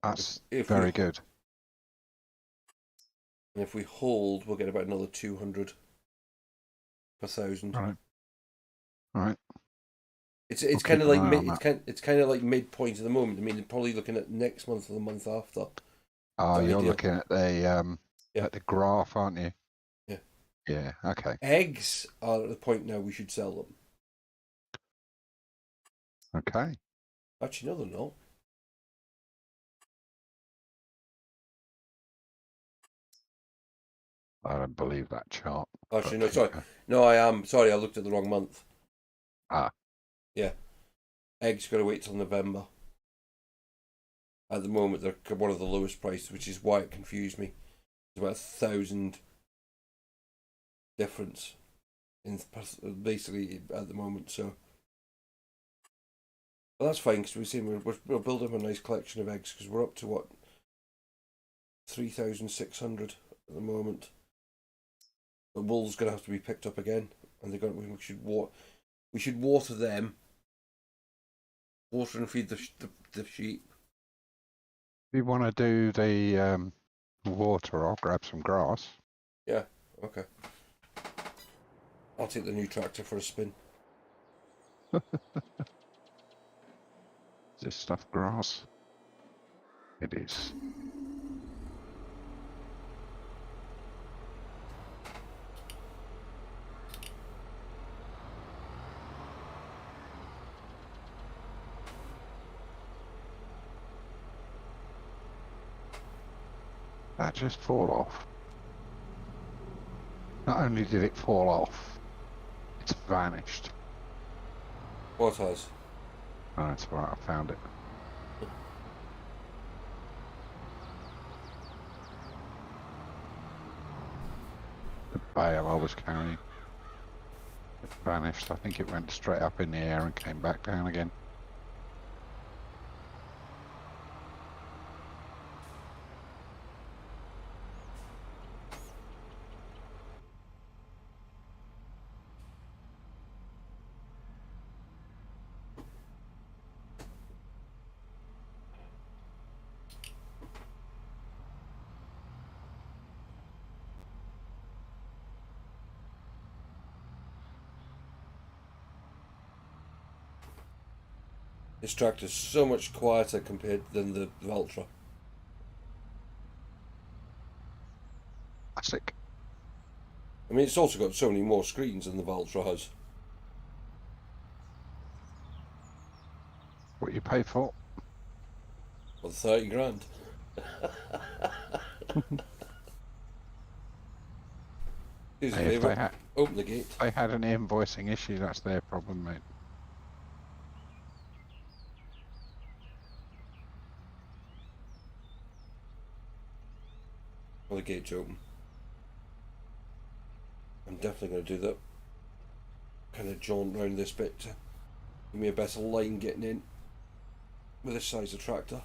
[SPEAKER 2] That's
[SPEAKER 1] if
[SPEAKER 2] very good.
[SPEAKER 1] And if we hold, we'll get about another 200 per 1,000.
[SPEAKER 2] All right.
[SPEAKER 1] It's
[SPEAKER 2] I'll
[SPEAKER 1] kind
[SPEAKER 2] keep
[SPEAKER 1] of
[SPEAKER 2] an
[SPEAKER 1] like
[SPEAKER 2] eye on that.
[SPEAKER 1] it's kind of like midpoint at the moment. I mean, they're probably looking at next month or the month after.
[SPEAKER 2] Oh,
[SPEAKER 1] The
[SPEAKER 2] you're
[SPEAKER 1] ideal.
[SPEAKER 2] looking
[SPEAKER 1] Yeah,
[SPEAKER 2] at the graph, aren't you?
[SPEAKER 1] yeah.
[SPEAKER 2] Yeah. Okay.
[SPEAKER 1] Eggs are at the point now we should sell them.
[SPEAKER 2] Okay.
[SPEAKER 1] Actually, no, they're not.
[SPEAKER 2] I don't believe that chart.
[SPEAKER 1] Actually,
[SPEAKER 2] But
[SPEAKER 1] no,
[SPEAKER 2] there you
[SPEAKER 1] sorry.
[SPEAKER 2] go.
[SPEAKER 1] No, I am. Sorry, I looked at the wrong month.
[SPEAKER 2] Ah,
[SPEAKER 1] Yeah. Eggs got to wait till November. At the moment, they're one of the lowest prices, which is why it confused me. It's about 1,000 difference in basically at the moment. So, but that's fine because we're building a nice collection of eggs because we're up to what 3,600 at the moment. The wool's going to have to be picked up again, and we should water them, water and feed the sheep.
[SPEAKER 2] if you want to do the water, I'll grab some grass.
[SPEAKER 1] Yeah, okay. I'll take the new tractor for a spin.
[SPEAKER 2] Is this stuff grass? It is. That just fall off. Not only did it fall off, it's vanished.
[SPEAKER 1] What has?
[SPEAKER 2] Oh, that's right, I found it. The bale I was carrying. It vanished. I think it went straight up in the air and came back down again.
[SPEAKER 1] This tractor's so much quieter compared than the Valtra.
[SPEAKER 2] Classic.
[SPEAKER 1] I mean, it's also got so many more screens than the Valtra has.
[SPEAKER 2] What you pay for?
[SPEAKER 1] Well, 30 grand. Here's a
[SPEAKER 2] Hey, if they
[SPEAKER 1] favour.
[SPEAKER 2] had
[SPEAKER 1] Open the gate.
[SPEAKER 2] they had an invoicing issue, that's their problem, mate.
[SPEAKER 1] Well, the gate's open. I'm definitely going to do that. Kind of jaunt round this bit to give me a better line getting in with this size of tractor.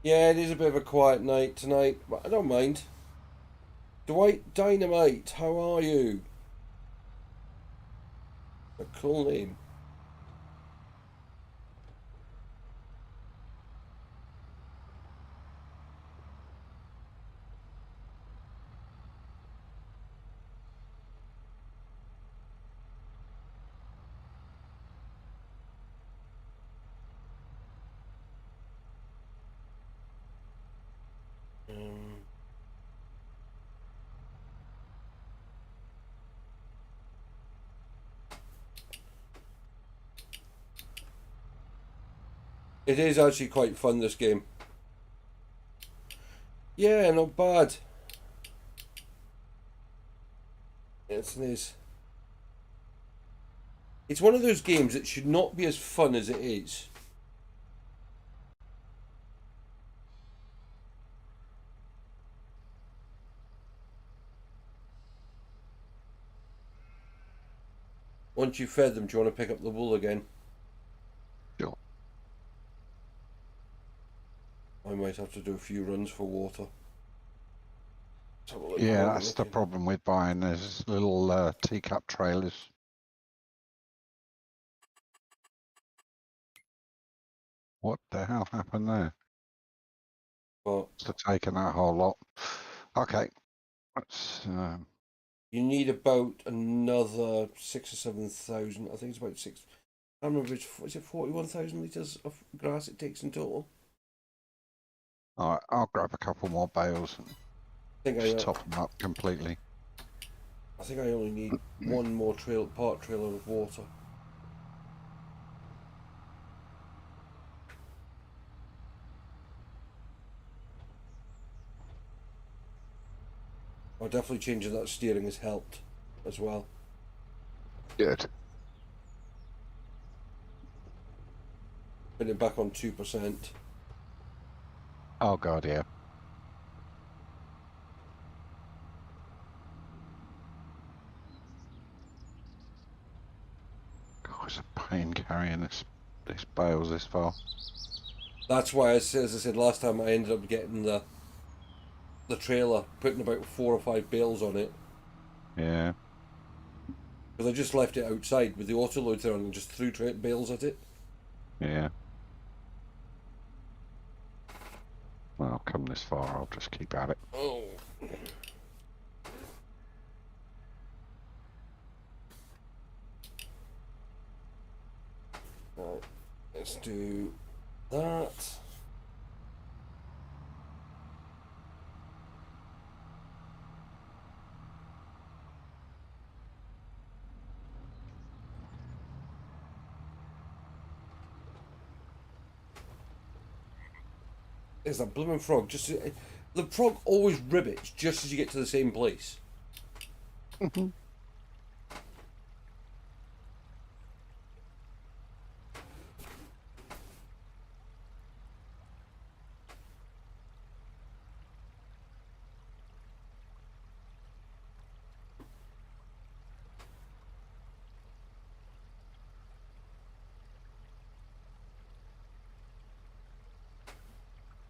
[SPEAKER 1] Yeah, it is a bit of a quiet night tonight, but I don't mind. Dwight Dynamite, how are you? A cool name. Um, it is actually quite fun, this game. Yeah, not bad. Yes, it is. It's one of those games that should not be as fun as it is. Once you've fed them, do you want to pick up the wool again?
[SPEAKER 2] Sure.
[SPEAKER 1] I might have to do a few runs for water. Let's have a look
[SPEAKER 2] Yeah,
[SPEAKER 1] what we're
[SPEAKER 2] that's the
[SPEAKER 1] looking.
[SPEAKER 2] problem with buying those little teacup trailers. What the hell happened there?
[SPEAKER 1] But
[SPEAKER 2] To taking that whole lot. Okay, let's.
[SPEAKER 1] you need about another 6 or 7 thousand. I think it's about six. I can't remember. Is it 41,000 litres of grass it takes in total?
[SPEAKER 2] All right, I'll grab a couple more bales and
[SPEAKER 1] I think
[SPEAKER 2] just top them up completely.
[SPEAKER 1] I think I only need one more part trailer of water. Oh, definitely changing that steering has helped as well.
[SPEAKER 2] Good.
[SPEAKER 1] Putting it back on 2%.
[SPEAKER 2] Oh god, yeah. God, it's a pain carrying this bales this far.
[SPEAKER 1] That's why, as I said last time, I ended up getting the trailer, putting about 4 or 5 bales on it.
[SPEAKER 2] Yeah.
[SPEAKER 1] Because I just left it outside with the autoloader on and just threw bales at it.
[SPEAKER 2] Yeah. Well, I'll come this far, I'll just keep at it.
[SPEAKER 1] Oh. Right, let's do that. There's that blooming frog. The frog always ribbits just as you get to the same place.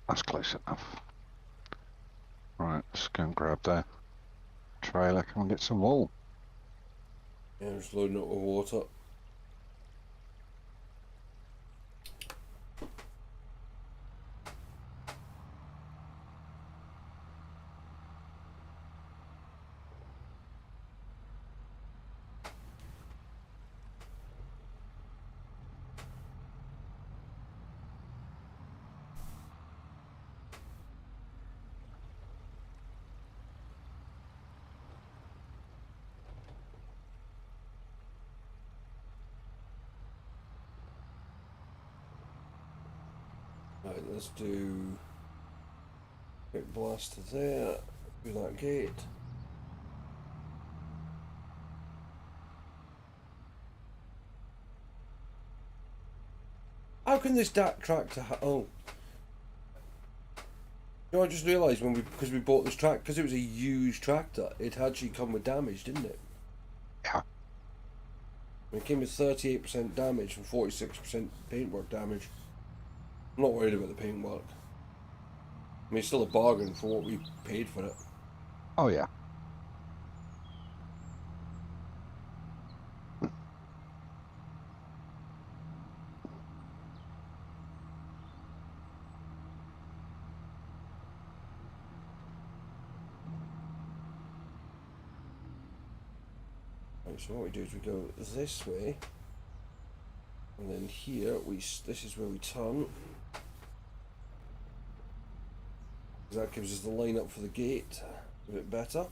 [SPEAKER 2] That's close enough. Right, let's go and grab the trailer, come and get some wool.
[SPEAKER 1] Yeah, I'm just loading up with water. Right, let's do quick blast to there, through that gate. How can this tractor oh. You know, I just realised because we bought this track, because it was a used tractor, it actually come with damage, didn't it?
[SPEAKER 2] Yeah.
[SPEAKER 1] It came with 38% damage and 46% paintwork damage. I'm not worried about the paintwork. I mean, it's still a bargain for what we paid for it.
[SPEAKER 2] Oh yeah.
[SPEAKER 1] Right, so what we do is we go this way, and then here this is where we turn. That gives us the line up for the gate a bit better.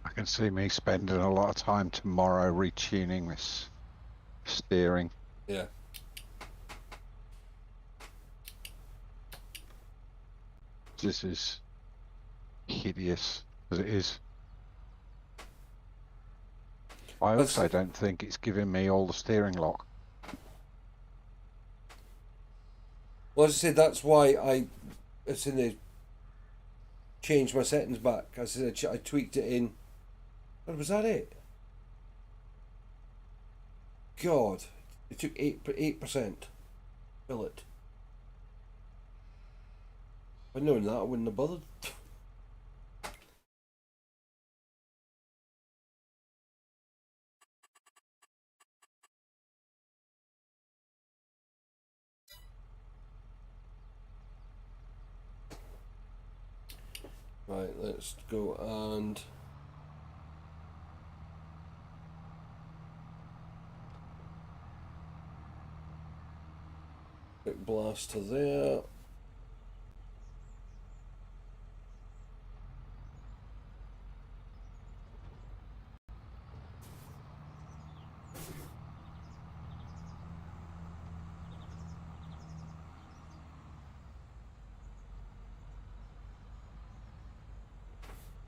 [SPEAKER 2] I can see me spending a lot of time tomorrow retuning this steering.
[SPEAKER 1] Yeah.
[SPEAKER 2] This is hideous as it is. I also don't think it's giving me all the steering lock.
[SPEAKER 1] Well, as I said, that's why it's in the changed my settings back. As I said, I tweaked it in. What was that? It. God, it took 8%. Fill it. If I'd known that, I wouldn't have bothered. Right, let's go and quick blast to there.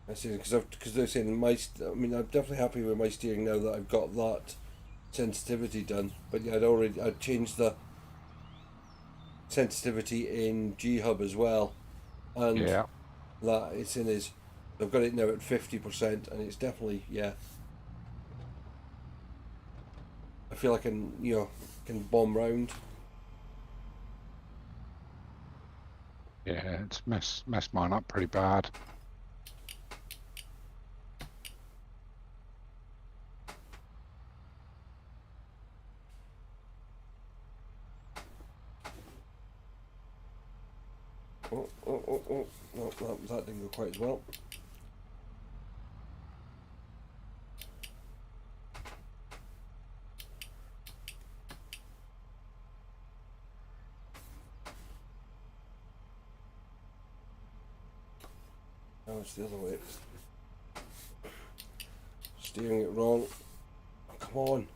[SPEAKER 1] I see, because they're saying I mean, I'm definitely happy with my steering now that I've got that sensitivity done. But yeah, I'd changed the sensitivity in G Hub as well, and
[SPEAKER 2] Yeah.
[SPEAKER 1] that it's in his. I've got it now at 50%, and it's definitely, yeah. I feel I can, can bomb round.
[SPEAKER 2] Yeah, it's messed mine up pretty bad.
[SPEAKER 1] Oh. No, that didn't go quite as well. No, it's the other way. Steering it wrong. Oh, come on.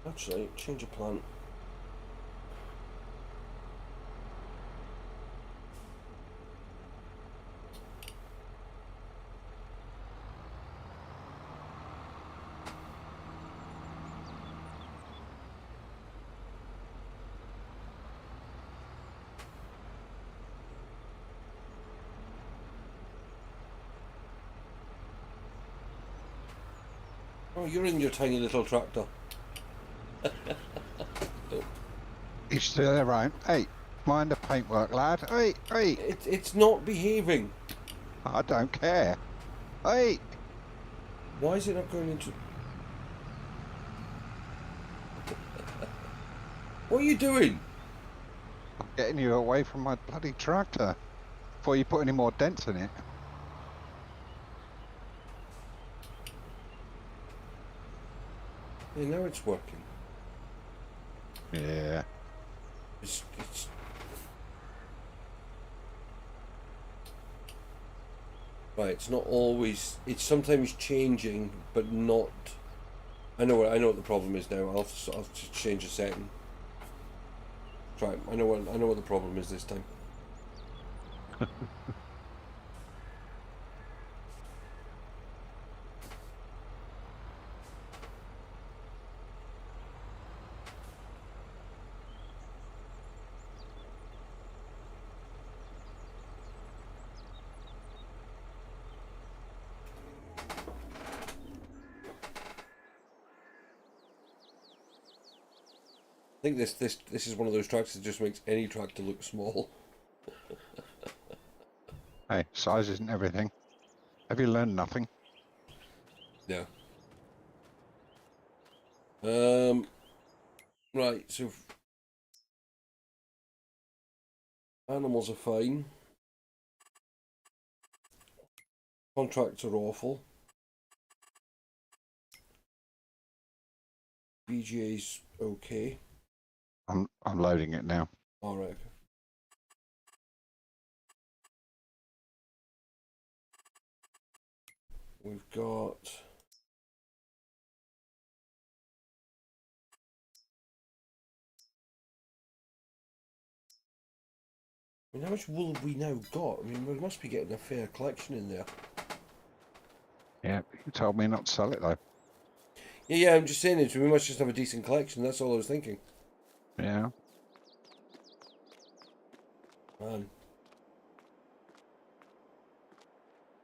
[SPEAKER 1] Actually, change of plan. Oh, you're in your tiny little tractor.
[SPEAKER 2] You still there, right? Hey, mind the paintwork, lad. Hey,
[SPEAKER 1] It's not behaving.
[SPEAKER 2] I don't care. Hey,
[SPEAKER 1] Why is it not going into... What are you doing?
[SPEAKER 2] I'm getting you away from my bloody tractor before you put any more dents in it.
[SPEAKER 1] Yeah, now it's working.
[SPEAKER 2] Yeah.
[SPEAKER 1] It's... Right, it's not always... It's sometimes changing, but not... I know what the problem is now. I'll just change the setting. Right, I know what the problem is this time. I think this is one of those tracks that just makes any tractor look small.
[SPEAKER 2] Hey, size isn't everything. Have you learned nothing?
[SPEAKER 1] Yeah. Right, so animals are fine. Contracts are awful. BGA's okay.
[SPEAKER 2] I'm loading it now.
[SPEAKER 1] Alright, okay. We've got... I mean, how much wool have we now got? I mean, we must be getting a fair collection in there.
[SPEAKER 2] Yeah, you told me not to sell it though.
[SPEAKER 1] Yeah, I'm just saying it. We must just have a decent collection. That's all I was thinking.
[SPEAKER 2] Yeah.
[SPEAKER 1] Man.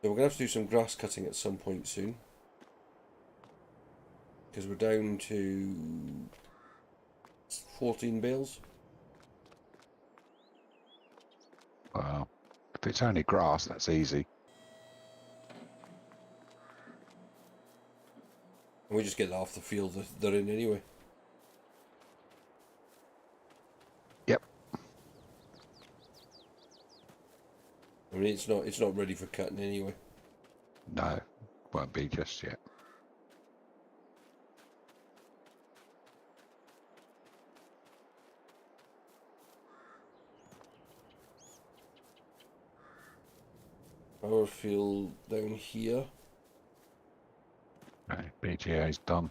[SPEAKER 1] So we're going to have to do some grass cutting at some point soon. Because we're down to 14 bales.
[SPEAKER 2] Well, if it's only grass, that's easy.
[SPEAKER 1] And we just get that off the field that they're in anyway.
[SPEAKER 2] Yep.
[SPEAKER 1] I mean, it's not ready for cutting anyway.
[SPEAKER 2] No, won't be just yet.
[SPEAKER 1] Our field down here.
[SPEAKER 2] Okay, BGA's done.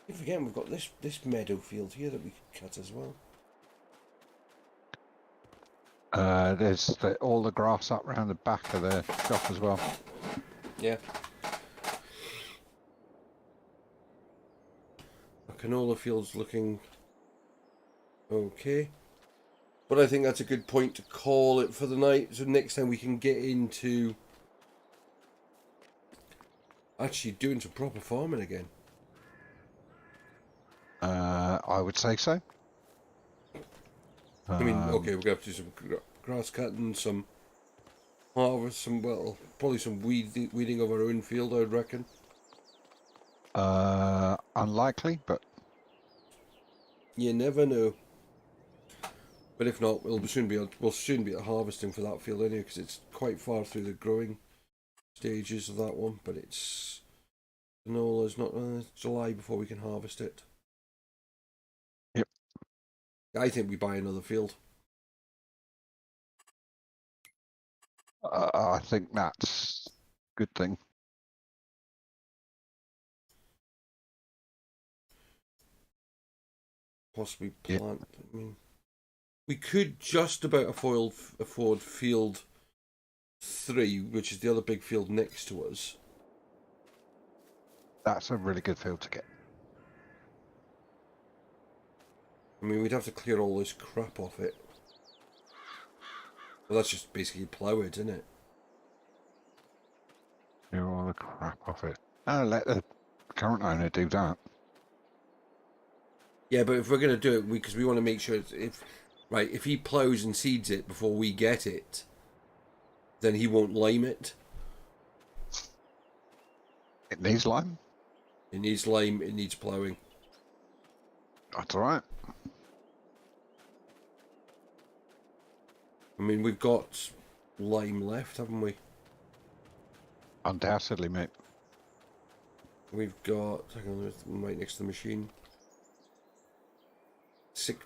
[SPEAKER 1] If again, we've got this meadow field here that we could cut as well.
[SPEAKER 2] There's all the grass up around the back of the shop as well.
[SPEAKER 1] Yeah. Our canola field's looking okay. But I think that's a good point to call it for the night. So next time we can get into actually doing some proper farming again.
[SPEAKER 2] I would say so.
[SPEAKER 1] I mean, okay, we're going to have to do some grass cutting, some harvest, probably some weeding of our own field, I would reckon.
[SPEAKER 2] Unlikely, but
[SPEAKER 1] You never know. But if not, we'll soon be at harvesting for that field anyway, because it's quite far through the growing stages of that one. But it's canola's not July before we can harvest it.
[SPEAKER 2] yep.
[SPEAKER 1] I think we buy another field.
[SPEAKER 2] I think that's a good thing.
[SPEAKER 1] Possibly
[SPEAKER 2] Yep.
[SPEAKER 1] plant. I mean, we could just about afford field 3, which is the other big field next to us.
[SPEAKER 2] That's a really good field to get.
[SPEAKER 1] I mean, we'd have to clear all this crap off it. Well, that's just basically plough it, isn't it?
[SPEAKER 2] Clear all the crap off it. I'll let the current owner do that.
[SPEAKER 1] Yeah, but if we're going to do it, because we want to make sure if he ploughs and seeds it before we get it, then he won't lime it.
[SPEAKER 2] It needs lime.
[SPEAKER 1] It needs lime, it needs ploughing.
[SPEAKER 2] That's all right.
[SPEAKER 1] I mean, we've got lime left, haven't we?
[SPEAKER 2] Undoubtedly, mate.
[SPEAKER 1] We've got, hang on, right next to the machine.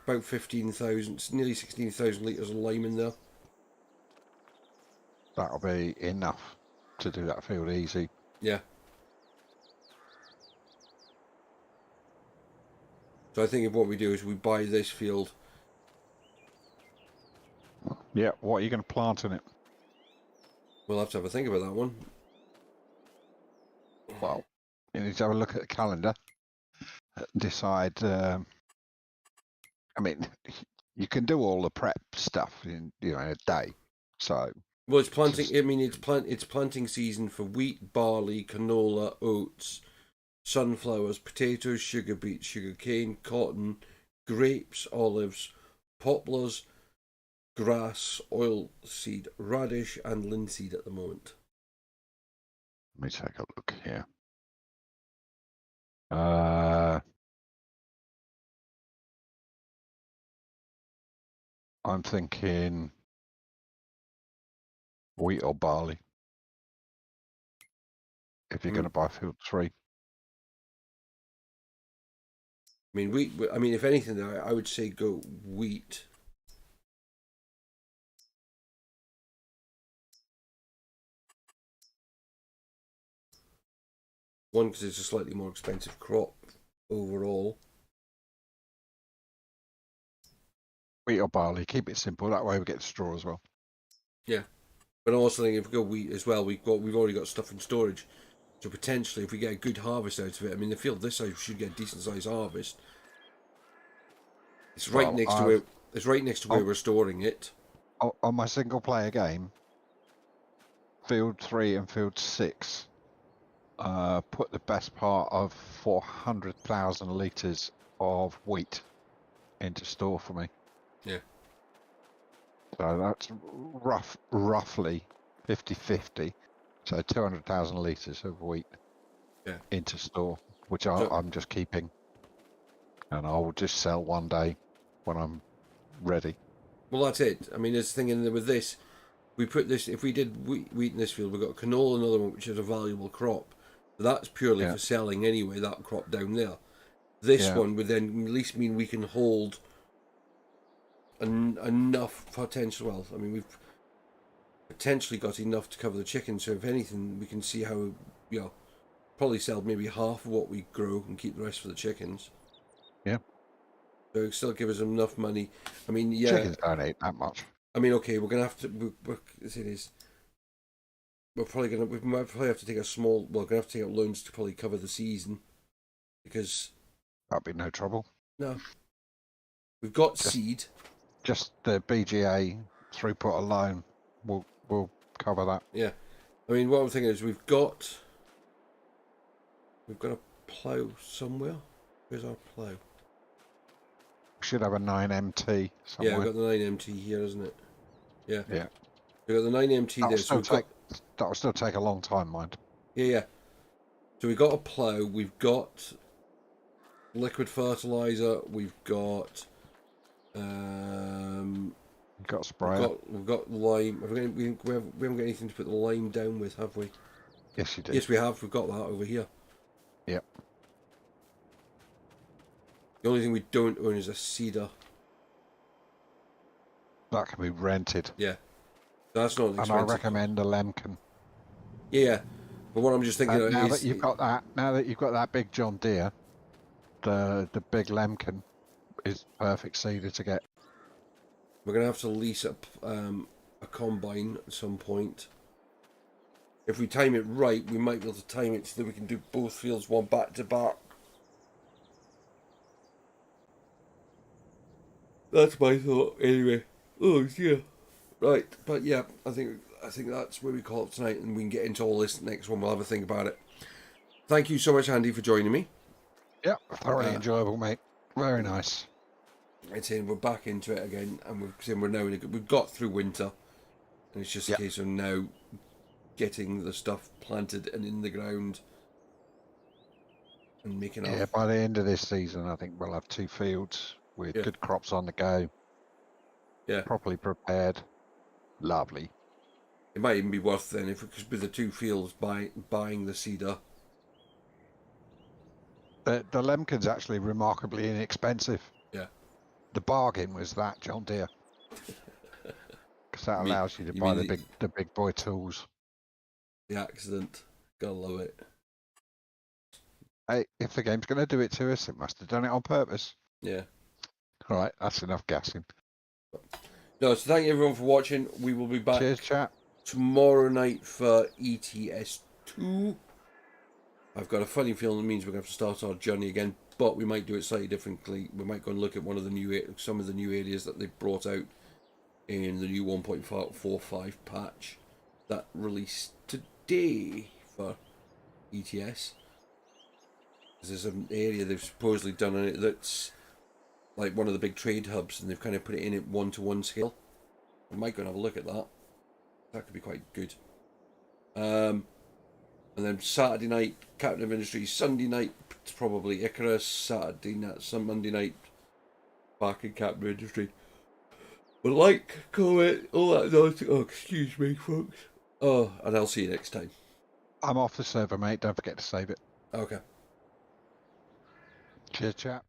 [SPEAKER 1] About 15,000, nearly 16,000 litres of lime in there.
[SPEAKER 2] That'll be enough to do that field easy.
[SPEAKER 1] Yeah. So I think if what we do is we buy this field.
[SPEAKER 2] Yeah, what are you going to plant in it?
[SPEAKER 1] We'll have to have a think about that one.
[SPEAKER 2] Well, you need to have a look at the calendar, decide. I mean, you can do all the prep stuff in in a day. So
[SPEAKER 1] Well, it's planting. I mean, it's planting season for wheat, barley, canola, oats, sunflowers, potatoes, sugar beets, sugar cane, cotton, grapes, olives, poplars, grass, oilseed radish, and linseed at the moment.
[SPEAKER 2] Let me take a look here. I'm thinking wheat or barley. If you're going to buy field 3.
[SPEAKER 1] I mean, wheat. I mean, if anything, I would say go wheat. One, because it's a slightly more expensive crop overall.
[SPEAKER 2] Wheat or barley. Keep it simple. That way we get the straw as well.
[SPEAKER 1] Yeah, but I'm also thinking if we go wheat as well, we've already got stuff in storage. So potentially, if we get a good harvest out of it, I mean, the field this side should get a decent sized harvest. It's right next to where we're storing it.
[SPEAKER 2] On my single player game, field 3 and field 6 put the best part of 400,000 litres of wheat into store for me.
[SPEAKER 1] Yeah.
[SPEAKER 2] So that's roughly 50-50. So 200,000 litres of wheat into store, which I'm just keeping. And I'll just sell one day when I'm ready.
[SPEAKER 1] Well, that's it. I mean, there's the thing with this. We put this, if we did wheat in this field, we've got canola, another one, which is a valuable crop. But that's purely for selling anyway, that crop down there. This one would then at least mean we can hold enough potential. Well, I mean, we've potentially got enough to cover the chickens. So if anything, we can see how, probably sell maybe half of what we grow and keep the rest for the chickens.
[SPEAKER 2] Yeah.
[SPEAKER 1] So it'll still give us enough money. I mean,
[SPEAKER 2] chickens don't eat that much.
[SPEAKER 1] I mean, okay, we're gonna have to. As it is, we might probably have to take a small. Well, we're gonna have to take out loans to probably cover the season, because
[SPEAKER 2] that'd be no trouble.
[SPEAKER 1] No, we've got seed.
[SPEAKER 2] Just the BGA throughput alone will cover that.
[SPEAKER 1] Yeah, I mean, what I'm thinking is we've got a plough somewhere. Where's our plough?
[SPEAKER 2] We should have a 9MT somewhere.
[SPEAKER 1] Yeah, we've got the 9MT here, isn't it? Yeah.
[SPEAKER 2] Yeah.
[SPEAKER 1] We've got the 9MT there.
[SPEAKER 2] That'll still take a long time, mind.
[SPEAKER 1] Yeah. So we've got a plough. We've got liquid fertilizer. We've got.
[SPEAKER 2] We've got a sprayer.
[SPEAKER 1] We've got lime. We haven't got anything to put the lime down with, have we?
[SPEAKER 2] Yes, you do.
[SPEAKER 1] Yes, we have. We've got that over here.
[SPEAKER 2] Yep.
[SPEAKER 1] The only thing we don't own is a seeder.
[SPEAKER 2] That can be rented.
[SPEAKER 1] Yeah. That's not expensive.
[SPEAKER 2] And I recommend a Lemken.
[SPEAKER 1] Yeah. But what I'm just thinking of
[SPEAKER 2] now that you've got that big John Deere, the big Lemken is perfect seeder to get.
[SPEAKER 1] We're gonna have to lease up a combine at some point. If we time it right, we might be able to time it so that we can do both fields one back to back. That's my thought, anyway. Oh yeah, right. But yeah, I think that's where we call it tonight, and we can get into all this next one. We'll have a think about it. Thank you so much, Andy, for joining me.
[SPEAKER 2] Yeah, thoroughly enjoyable, mate. Very nice.
[SPEAKER 1] It's in. We're back into it again, and we've got through winter, and it's just a case of now getting the stuff planted and in the ground and making.
[SPEAKER 2] Yeah, by the end of this season, I think we'll have 2 fields with good crops on the go.
[SPEAKER 1] Yeah,
[SPEAKER 2] properly prepared. Lovely.
[SPEAKER 1] It might even be worth then if with the 2 fields buying the seeder.
[SPEAKER 2] The Lemken's actually remarkably inexpensive.
[SPEAKER 1] Yeah.
[SPEAKER 2] The bargain was that John Deere, because that allows you to buy the big boy tools.
[SPEAKER 1] The accident, gotta love it.
[SPEAKER 2] Hey, if the game's going to do it to us, it must have done it on purpose.
[SPEAKER 1] Yeah.
[SPEAKER 2] All right, that's enough gassing.
[SPEAKER 1] No, so thank you everyone for watching. We will be back.
[SPEAKER 2] Cheers, chat.
[SPEAKER 1] Tomorrow night for ETS2. I've got a funny feeling it means we're going to have to start our journey again, but we might do it slightly differently. We might go and look at some of the new areas that they've brought out in the new 1.45 patch that released today for ETS. There's an area they've supposedly done on it that's like one of the big trade hubs, and they've kind of put it in at 1-to-1 scale. I might go and have a look at that. That could be quite good. And then Saturday night, Captain of Industry. Sunday night, probably Icarus. Saturday night, Monday night, back in Captain of Industry. But like, comment, all that nonsense. Oh, excuse me, folks. Oh, and I'll see you next time.
[SPEAKER 2] I'm off the server, mate. Don't forget to save it.
[SPEAKER 1] Okay.
[SPEAKER 2] Cheers, chat.